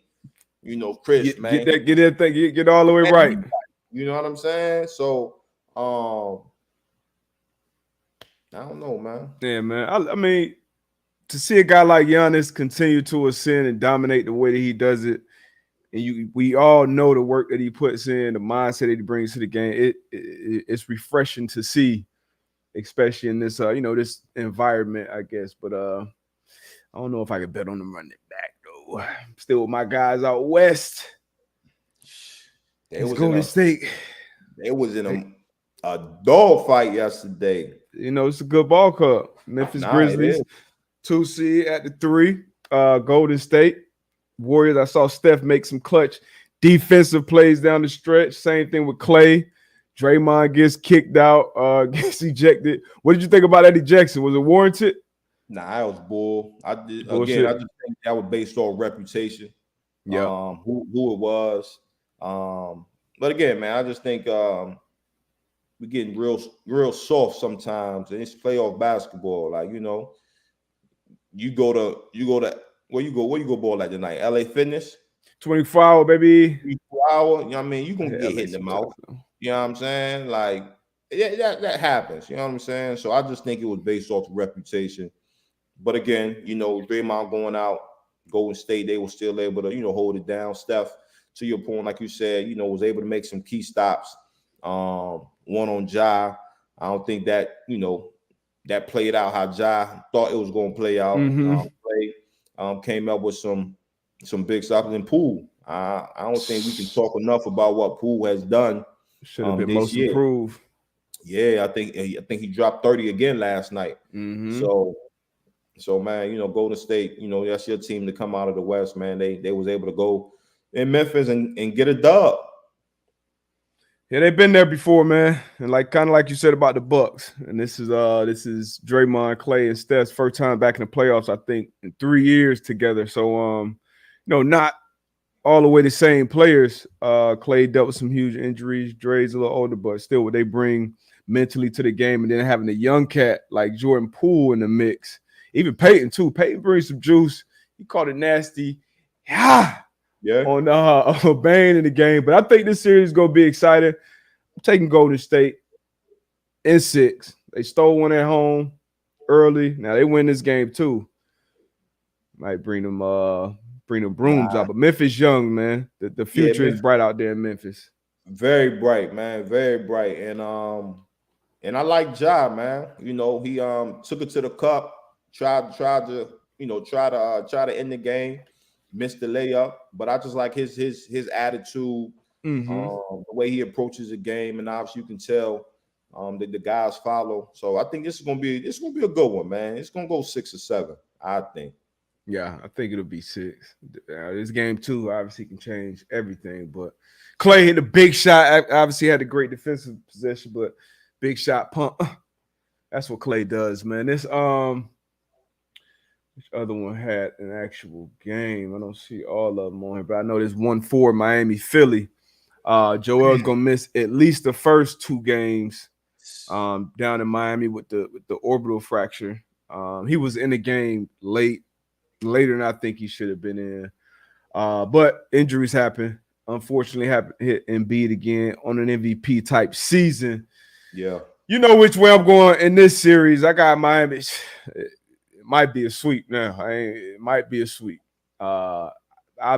Chris, man. Get all the way right. You know what I'm saying? So, I don't know, man. Yeah, man. I mean, to see a guy like Giannis continue to ascend and dominate the way that he does it, and we all know the work that he puts in, the mindset that he brings to the game. It's refreshing to see, especially in this this environment, I guess. But I don't know if I could bet on them running it back though. Still with my guys out west. It's Golden State. They was in a dog fight yesterday. It's a good ball club. Memphis Grizzlies, 2 seed at the 3. Golden State Warriors. I saw Steph make some clutch defensive plays down the stretch. Same thing with Clay. Draymond gets kicked out, gets ejected. What did you think about that ejection? Was it warranted? Nah, I was bull. I just think that was based on reputation. Yeah. Who it was. But again, man, I just think we're getting real soft sometimes, and it's playoff basketball. Like, you go to where you go ball at tonight? LA Fitness? 24-hour, baby. 24-hour. You know what I mean? You're gonna get hit in the mouth. You know what I'm saying? Like, yeah, that happens. You know what I'm saying? So I just think it was based off of reputation. But again, Draymond going out, Golden State, they were still able to, hold it down. Steph, to your point, like you said, was able to make some key stops. One on Ja. I don't think that, that played out how Ja thought it was going to play out. Came up with some big stops. And Poole, I don't think we can talk enough about what Poole has done. Should have been most improved. Yeah, I think he dropped 30 again last night. Mm-hmm. So man, Golden State, that's your team to come out of the West, man. They was able to go in Memphis and get a dub. Yeah, they've been there before, man. And kind of like you said about the Bucks. And this is Draymond, Clay, and Steph's first time back in the playoffs, I think, in 3 years together. So not all the way the same players. Clay dealt with some huge injuries. Dre's a little older, but still what they bring mentally to the game. And then having a young cat like Jordan Poole in the mix. Even Peyton, too. Peyton brings some juice. He caught it nasty. On Bane in the game. But I think this series is going to be exciting. I'm taking Golden State in 6. They stole one at home early. Now they win this game too. Might bring them brooms out. But Memphis young, man. The future is bright out there in Memphis. Very bright, man. Very bright. And I like Ja, man. He took it to the cup, tried to end the game. Missed the layup, but I just like his attitude, the way he approaches the game, and obviously you can tell that the guys follow. So I think this is gonna be a good one, man. It's gonna go 6 or 7, I think. Yeah, I think it'll be 6. This game 2 obviously can change everything, but Clay hit a big shot. Obviously had a great defensive possession, but big shot pump. That's what Clay does, man. This which other one had an actual game? I don't see all of them on here, but I know there's 1-4 Miami, Philly. Joel's gonna miss at least the first 2 games down in Miami with the orbital fracture. He was in the game later than I think he should have been in. But injuries happen. Unfortunately, hit Embiid again on an MVP type season. Yeah. You know which way I'm going in this series. I got Miami. Might be a sweep now. It might be a sweep. I'll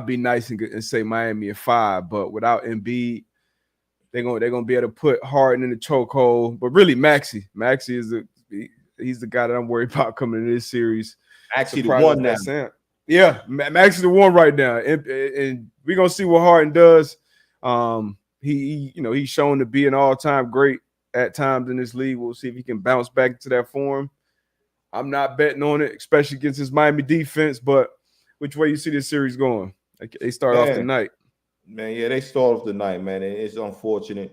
be nice and say Miami at 5, but without Embiid, they're gonna be able to put Harden in the chokehold. But really, Maxey he's the guy that I'm worried about coming in this series. Actually, the one now. Yeah, Maxey's the one right now, and we're gonna see what Harden does. He's shown to be an all-time great at times in this league. We'll see if he can bounce back into that form. I'm not betting on it, especially against his Miami defense. But which way you see this series going? They start off tonight. Man, yeah, they start off tonight, man. And it's unfortunate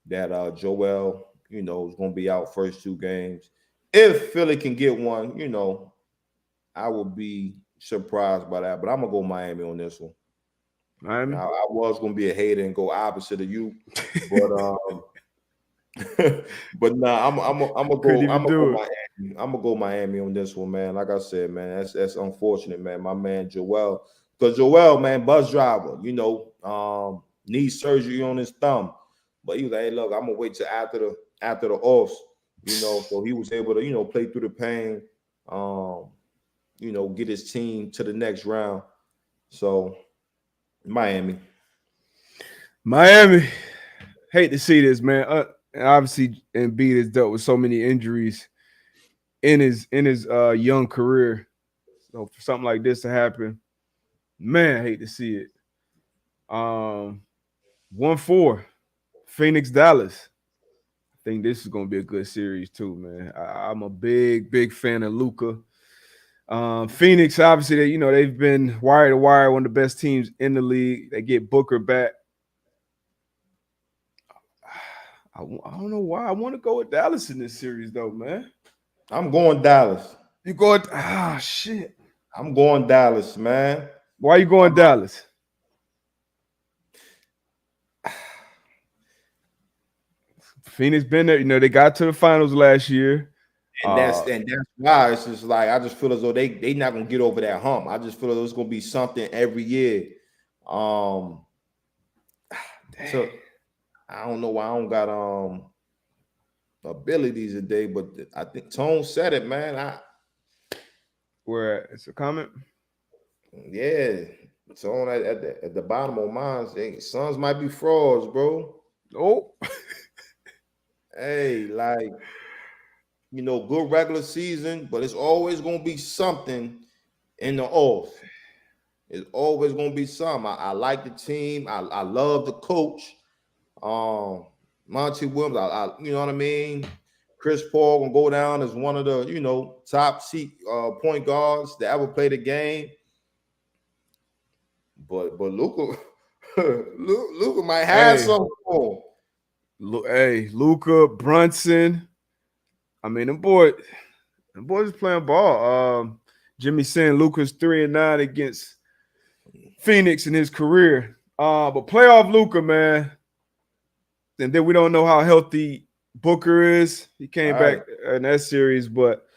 that Joel, is going to be out first 2 games. If Philly can get one, I would be surprised by that. But I'm going to go Miami on this one. Miami? I was going to be a hater and go opposite of you. But but nah, I'm gonna go Miami. I'm gonna go Miami on this one, man. Like I said, man, that's unfortunate, man. My man Joel because Joel, man, bus driver, needs surgery on his thumb. But he was like, hey, look, I'm gonna wait till after the offs, so he was able to, play through the pain, get his team to the next round. So Miami. Hate to see this, man. Obviously, Embiid has dealt with so many injuries in his young career. So for something like this to happen, man, I hate to see it. 1-4, Phoenix, Dallas. I think this is gonna be a good series too, man. I'm a big fan of Luka. Phoenix, obviously, they've been wire to wire, one of the best teams in the league. They get Booker back. I don't know why I want to go with Dallas in this series, though, man. I'm going Dallas. You going? Shit. I'm going Dallas, man. Why you going Dallas? Phoenix been there. They got to the finals last year. And that's why it's just like I just feel as though they not gonna get over that hump. I just feel as though it's gonna be something every year. So I don't know why I don't got abilities today, but I think Tone said it, man. Where it's a comment? Yeah. Tone at the bottom of mine, Suns might be frauds, bro. Oh. Hey, like, good regular season, but it's always going to be something in the off. It's always going to be something. I like the team. I love the coach. Monty Williams, you know what I mean? Chris Paul going to go down as one of the, top seat point guards that ever played the game. But Luka, Luka might have something for him. Hey, Luka, Brunson. I mean, them boys is playing ball. Jimmy saying Luka's 3-9 against Phoenix in his career. But playoff Luka, man. And then we don't know how healthy Booker is. He came back in that series, but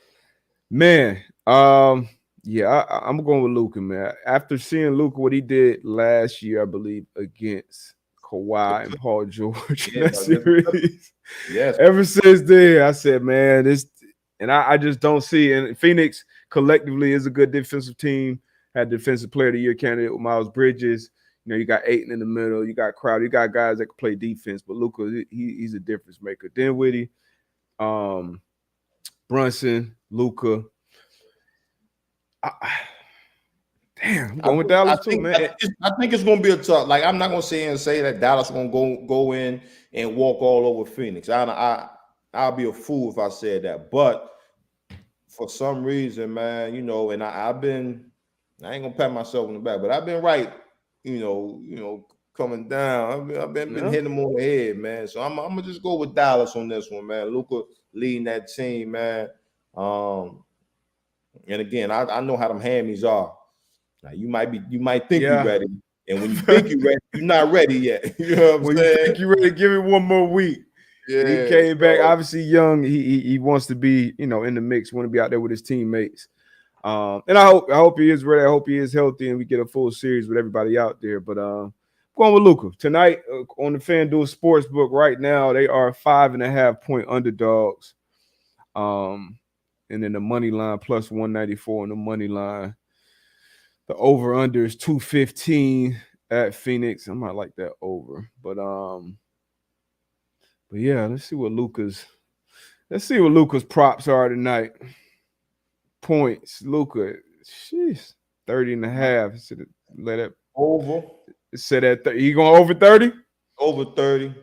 man, yeah, I'm going with Luka, man. After seeing Luka, what he did last year, I believe, against Kawhi and Paul George in that series. Yes. Ever since then, I said, man, this, and I just don't see. And Phoenix collectively is a good defensive team. Had Defensive Player of the Year candidate with Miles Bridges. You got Ayton in the middle. You got Crowder. You got guys that can play defense. But Luka, he's a difference maker. Dinwiddie, Brunson, Luka. Damn, I'm going with Dallas too, man. I think it's going to be a tough. Like, I'm not going to say that Dallas going to go in and walk all over Phoenix. I'll be a fool if I said that. But for some reason, man, and I ain't going to pat myself on the back, but I've been right, coming down. I've been hitting them on the head, man. So I'm going to just go with Dallas on this one, man. Luka leading that team, man. And again, I know how them hammies are. Now, you might think you're ready, and when you think you're ready, you're not ready yet. You know what I'm saying? You think you're ready, give it one more week. Yeah, he came back, obviously young. He wants to be, in the mix, want to be out there with his teammates. And I hope he is ready. I hope he is healthy, and we get a full series with everybody out there. But going with Luka tonight on the FanDuel Sportsbook. Right now, they are 5.5-point underdogs. And then the money line plus 194 on the money line. The over-under is 215 at Phoenix. I might like that over. But yeah, let's see what Luka's props are tonight. Points. Luka, 30.5. Let it over. It said at 30. You going over 30? Over 30.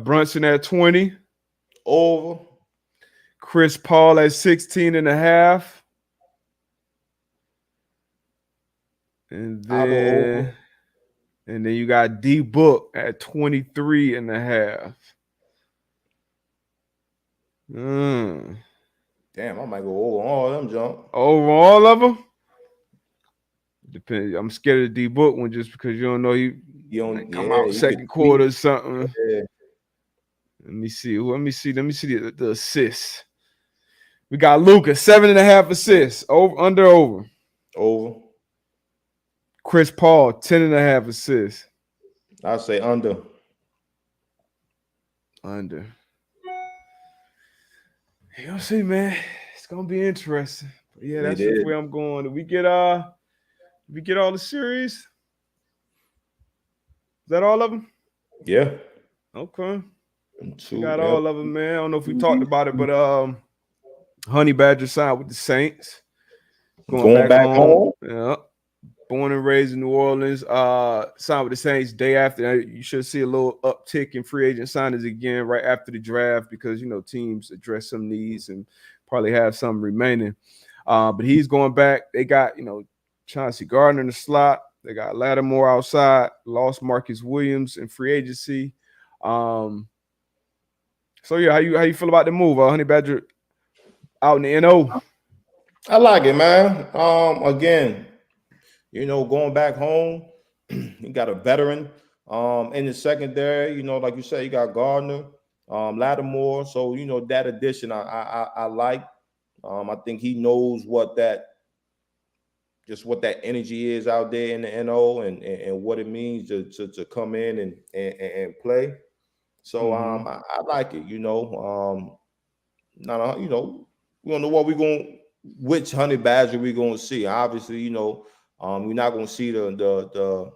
Brunson at 20. Over. Chris Paul at 16.5. And then you got D Book at 23.5. Damn, I might go over all of them, jump. Over all of them? Depends. I'm scared of the D Book one just because you don't know he come out second quarter or something. Yeah. Let me see the assists. We got Luka, 7.5 assists. Over. Over. Chris Paul, 10.5 assists. I'd say under. Under. You'll see, man. It's gonna be interesting. But yeah, that's just where I'm going. Did we get all the series? Is that all of them? Yeah. Okay. Two, got all of them, man. I don't know if we talked about it, but Honey Badger signed with the Saints. Going back home. Yeah. Born and raised in New Orleans. Signed with the Saints day after. You should see a little uptick in free agent signings again right after the draft because, teams address some needs and probably have some remaining. But he's going back. They got, Chauncey Gardner in the slot. They got Lattimore outside. Lost Marcus Williams in free agency. So, yeah, how you feel about the move? Honey Badger out in the NO. I like it, man. Again, going back home, you got a veteran in the secondary. Like you said, you got Gardner, Lattimore. So that addition I like. I think he knows what that energy is out there in the NO and what it means to come in and play. So I like it. We don't know which Honey Badger we're gonna see. Obviously, we're not gonna see the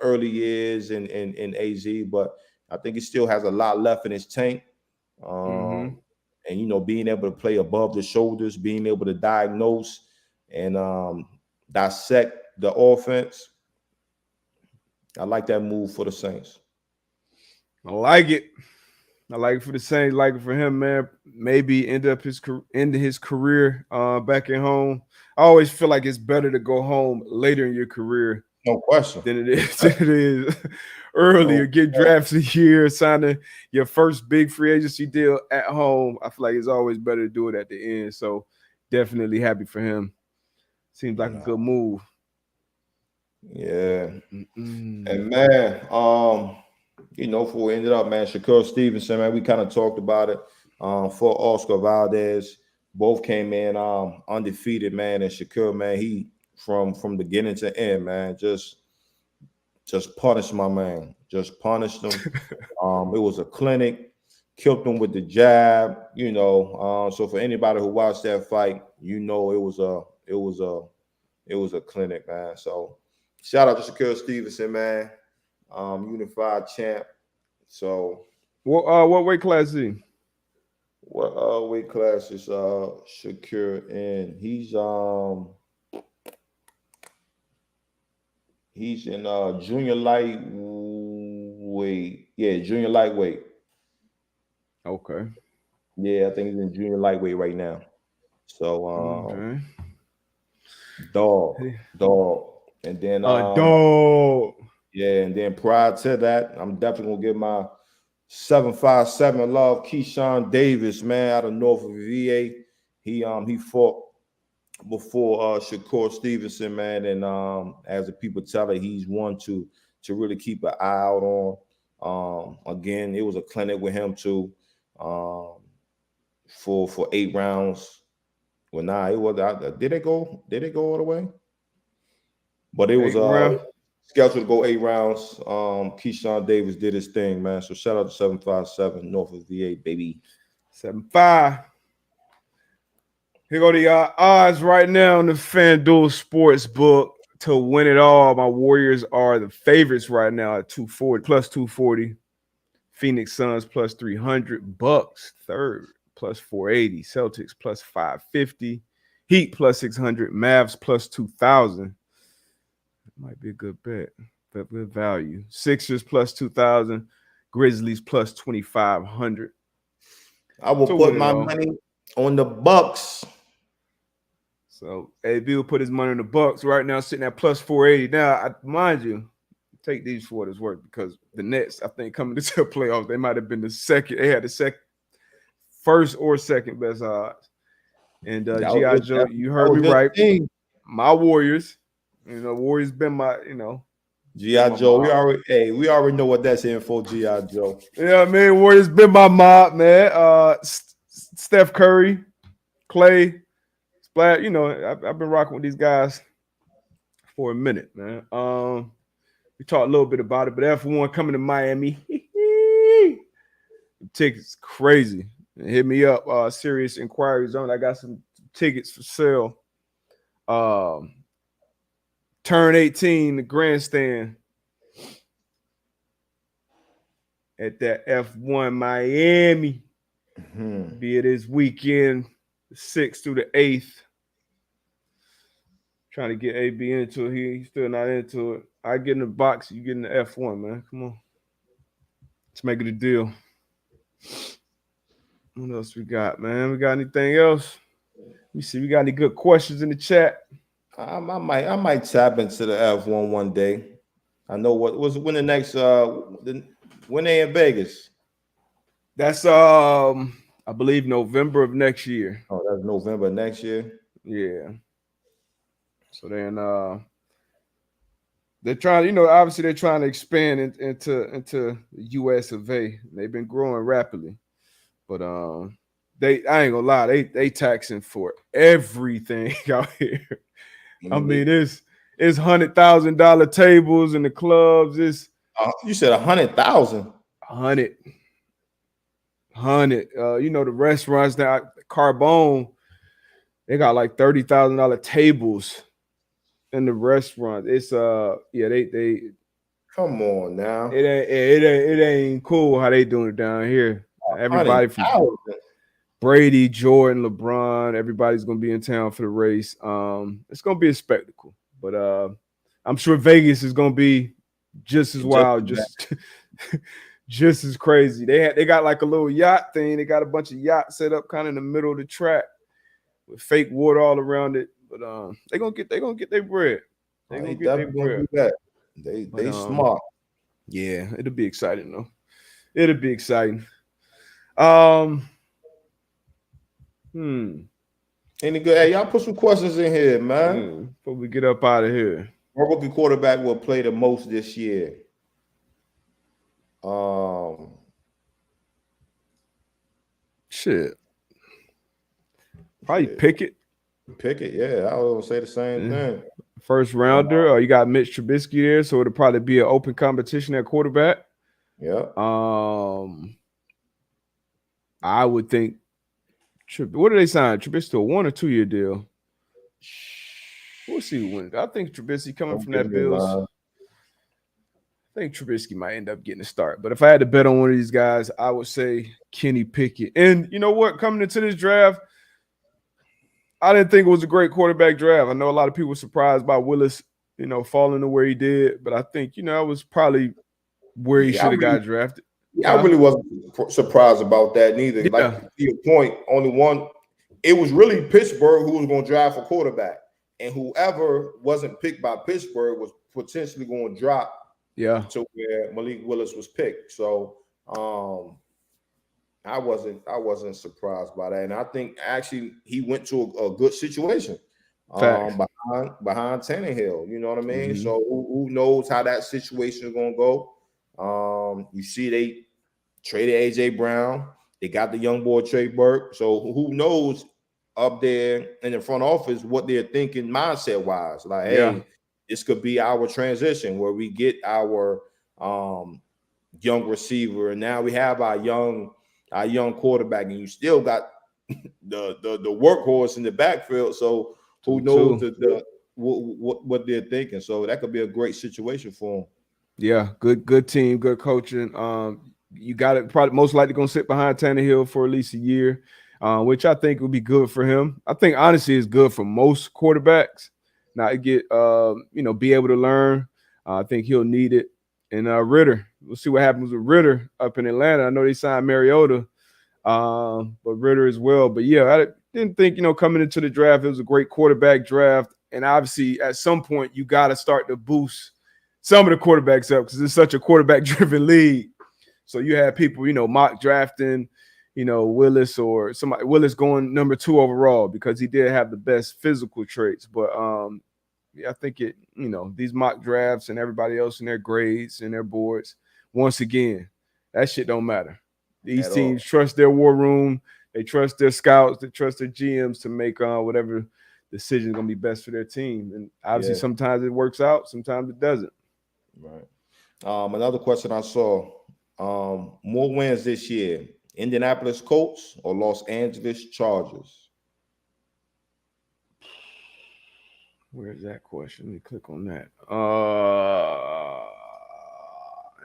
early years in AZ, but I think he still has a lot left in his tank. And being able to play above the shoulders, being able to diagnose and dissect the offense. I like that move for the Saints. I like it. I like it for the Saints. Like it for him, man. Maybe end his career back at home. I always feel like it's better to go home later in your career, no question, than it is earlier. Get drafted here, signing your first big free agency deal at home. I feel like it's always better to do it at the end. So definitely happy for him. Seems like a good move. Yeah. And man, before we ended up, man, Shakur Stevenson, man, we kind of talked about it for Oscar Valdez. Both came in undefeated, man. And Shakur, man, he from beginning to end, man, just punished my man. Just punished him. It was a clinic, killed him with the jab, so for anybody who watched that fight, it was a clinic, man. So shout out to Shakur Stevenson, man. Unified champ. So what weight class is he? What weight class is Shakur in? He's in junior lightweight. Yeah, junior lightweight. Okay. Yeah, I think he's in junior lightweight right now. So dog. And then dog. Yeah, and then prior to that, I'm definitely gonna give my 757 love Keyshawn Davis, man, out of Norfolk, VA. He fought before Shakur Stevenson, man, and as the people tell it, he's one to really keep an eye out on. Again, it was a clinic with him too, for 8 rounds. Well, nah, it was. Did it go all the way? But it was scheduled to go 8 rounds. Keyshawn Davis did his thing, man. So shout out to 757 Norfolk VA, baby. 7-5. Here go the odds right now in the FanDuel Sportsbook to win it all. My Warriors are the favorites right now at 240 plus 240. Phoenix Suns plus 300. Bucks third plus 480. Celtics plus 550. Heat plus 600. Mavs plus 2,000. Might be a good bet. Good value. Sixers plus 2,000. Grizzlies plus 2,500. I will put my money on the Bucks. So AB will put his money on the Bucks right now, sitting at plus 480. Now, mind you, take these for what it's worth because the Nets, I think, coming into the playoffs, they might have been the second. They had the first or second best odds. And G.I. Joe, you heard me right. My Warriors. Warriors been my, G.I. Joe. We already know what that's in for, G.I. Joe. Yeah, man. Warriors been my mob, man. Steph Curry, Clay, Splat. I've been rocking with these guys for a minute, man. We talked a little bit about it, but F1 coming to Miami. Tickets crazy. Hit me up, Serious Inquiry Zone. I got some tickets for sale. Turn 18, the grandstand at that F1 Miami. Be it this weekend, the 6th through the 8th. Trying to get AB into it. He's still not into it. I get in the box, you get in the F1, man. Come on. Let's make it a deal. What else we got, man? We got anything else? Let me see. We got any good questions in the chat? I might tap into the F1 one day. I know when the next when they in Vegas. That's I believe November of next year. Oh, that's November next year. Yeah. So then they're trying, obviously they're trying to expand into the US of A. They've been growing rapidly. But I ain't gonna lie, they taxing for everything out here. I mean, it's $100,000 tables in the clubs. It's you said 100,000. 100. The restaurants that Carbone, they got like $30,000 tables in the restaurant. It's they come on now. It ain't cool how they doing it down here. Everybody from Brady, Jordan, LeBron, everybody's gonna be in town for the race. It's gonna be a spectacle, but I'm sure Vegas is gonna be just as wild, just as crazy. They got like a little yacht thing. They got a bunch of yachts set up kind of in the middle of the track with fake water all around it. But they gonna get their bread. They gonna get their bread. They smart. Yeah, it'll be exciting though. It'll be exciting. Any good? Hey, y'all put some questions in here, man. Before we get up out of here. What rookie quarterback will play the most this year? Shit. Probably Pickett. Pickett, yeah. I was gonna say the same thing. First rounder. You got Mitch Trubisky there, so it'll probably be an open competition at quarterback. Yeah. I would think. What did they sign? Trubisky to a 1 or 2 year deal? We'll see who wins. I think Trubisky coming from that Bills. I think Trubisky might end up getting a start. But if I had to bet on one of these guys, I would say Kenny Pickett. And you know what? Coming into this draft, I didn't think it was a great quarterback draft. I know a lot of people were surprised by Willis, falling to where he did. But I think, that was probably where he should have got drafted. Yeah, I really wasn't surprised about that neither. Yeah. Like, to your point, only one. It was really Pittsburgh who was going to draft a quarterback. And whoever wasn't picked by Pittsburgh was potentially going to drop to where Malik Willis was picked. So I wasn't surprised by that. And I think actually he went to a good situation behind Tannehill. You know what I mean? Mm-hmm. So who knows how that situation is going to go? You see they traded AJ Brown. They got the young boy Trey Burke. So who knows up there in the front office what they're thinking mindset wise? Like, hey, this could be our transition where we get our young receiver, and now we have our young quarterback, and you still got the workhorse in the backfield. So who knows what they're thinking? So that could be a great situation for them. Yeah, good team, good coaching. You got it. Probably most likely going to sit behind Tannehill for at least a year, which I think would be good for him. I think honestly it's good for most quarterbacks. Now to get be able to learn. I think he'll need it. And Ritter, we'll see what happens with Ritter up in Atlanta. I know they signed Mariota, but Ritter as well. But yeah, I didn't think coming into the draft it was a great quarterback draft. And obviously at some point you got to start to boost some of the quarterbacks up because it's such a quarterback-driven league. So you have people, mock drafting, Willis or somebody. Willis going number 2 overall because he did have the best physical traits. But I think these mock drafts and everybody else in their grades and their boards, once again, that shit don't matter. These teams trust their war room. They trust their scouts. They trust their GMs to make whatever decision is going to be best for their team. And obviously, sometimes it works out, sometimes it doesn't. Right. Another question I saw: more wins this year, Indianapolis Colts or Los Angeles Chargers? Where's that question? Let me click on that.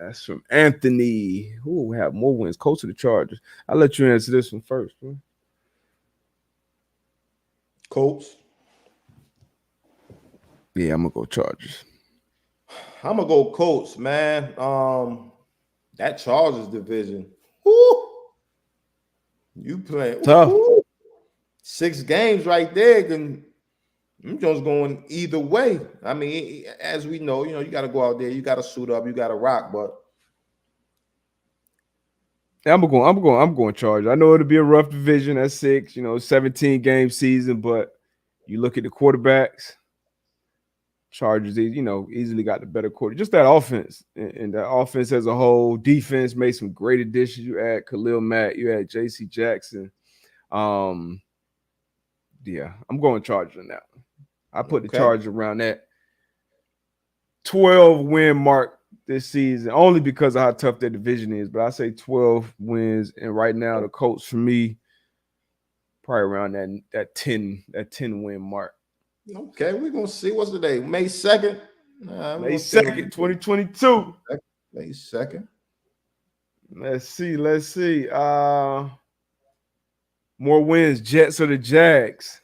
That's from Anthony. Who will have more wins? Colts or the Chargers? I'll let you answer this one first. Bro. Colts. Yeah, I'm gonna go Chargers. I'm gonna go Colts, man. That Chargers division. Whoo, you play tough. 6 games right there. Then I'm just going either way. I mean, as we know, you got to go out there, you got to suit up, you got to rock. But I'm going Chargers. I know it'll be a rough division at 6. 17 game season, but you look at the quarterbacks. Chargers, easily got the better quarter. Just that offense and that offense as a whole. Defense made some great additions. You add Khalil Mack, you add J.C. Jackson. Yeah, I'm going Chargers on that one. I put the Chargers around that 12 win mark this season, only because of how tough their division is. But I say 12 wins, and right now the Colts for me probably around that 10 win mark. Okay, we're gonna see. What's the day? May 2nd. May 2nd, 2022. May 2nd. Let's see. More wins, Jets or the Jags?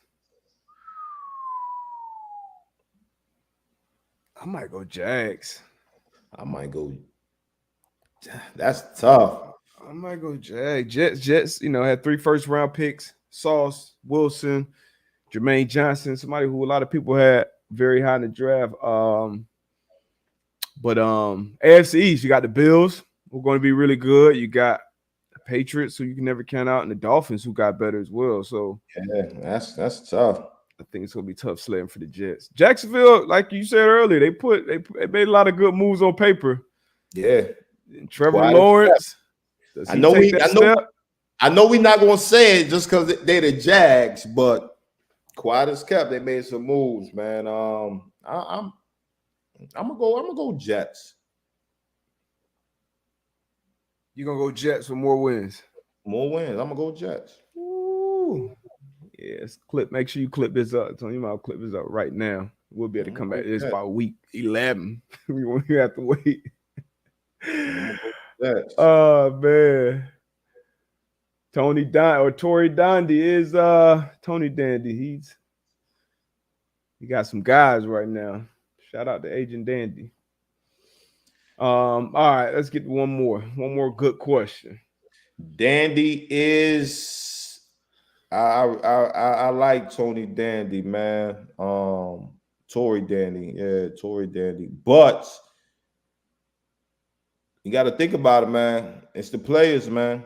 I might go Jags. I might go. That's tough. I might go Jags. Jets, had 3 first-round picks. Sauce, Wilson, Jermaine Johnson, somebody who a lot of people had very high in the draft. But AFC East, you got the Bills, who are going to be really good. You got the Patriots, who you can never count out, and the Dolphins, who got better as well. So yeah, that's tough. I think it's going to be tough sledding for the Jets. Jacksonville, like you said earlier, they made a lot of good moves on paper. Yeah. And Trevor Lawrence. I know we're not going to say it just because they're the Jags, but quiet as kept, they made some moves, man. I'm gonna go Jets. You're gonna go Jets for more wins. More wins. I'm gonna go Jets. Ooh. Yes, make sure you clip this up. So you might clip this up right now. We'll be able to come back to this by week 11. We won't have to wait. Oh man. Tory Dandy is Tony Dandy. He got some guys right now. Shout out to Agent Dandy. All right, let's get to one more good question. Dandy is I like Tony Dandy, man. Tory Dandy. But you got to think about it, man. It's the players, man.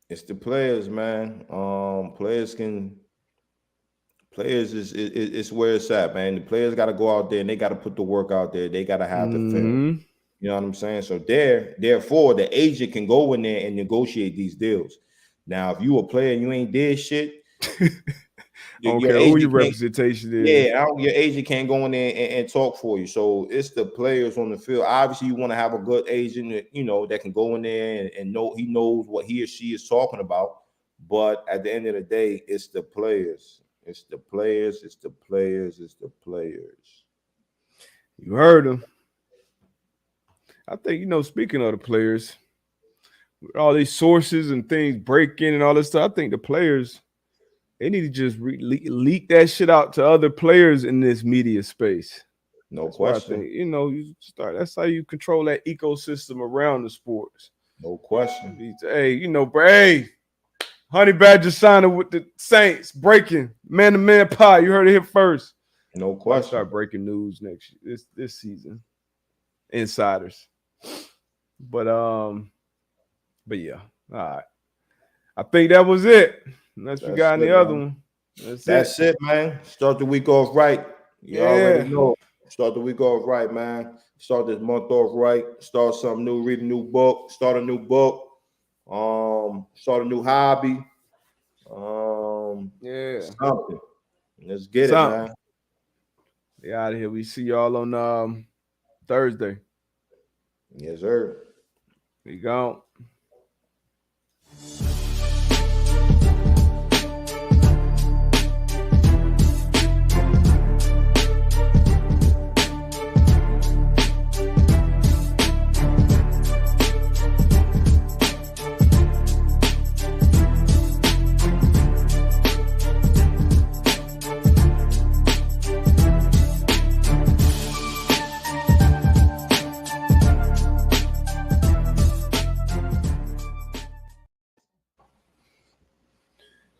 Players is where it's at, man. The players got to go out there and they got to put the work out there. They got to have the film. You know what I'm saying? So therefore, the agent can go in there and negotiate these deals. Now, if you a player and you ain't did shit, your representation is. Yeah, your agent can't go in there and talk for you. So it's the players on the field. Obviously, you want to have a good agent that can go in there and know he knows what he or she is talking about. But at the end of the day, it's the players. It's the players. You heard him. I think, speaking of the players, with all these sources and things breaking and all this stuff, I think the players, they need to just leak that shit out to other players in this media space. No question. You start. That's how you control that ecosystem around the sports. No question. Hey, hey, Honey Badger signing with the Saints, breaking man-to-man pie. You heard it here first. No question. Start breaking news this season. Insiders. But yeah. All right. I think that was it. Unless you got any other one. That's it, man. Start the week off right. You already know. Start the week off right, man. Start this month off right. Start something new. Read a new book. Start a new book. Start a new hobby. Something. Let's get Something. it, man. We out of here. We see y'all on Thursday. Yes, sir. We gone.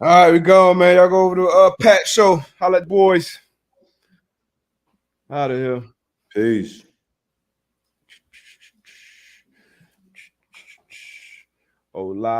All right, we go, man. Y'all go over to Pat Show. Holla at the boys. Out of here. Peace. Oh, live.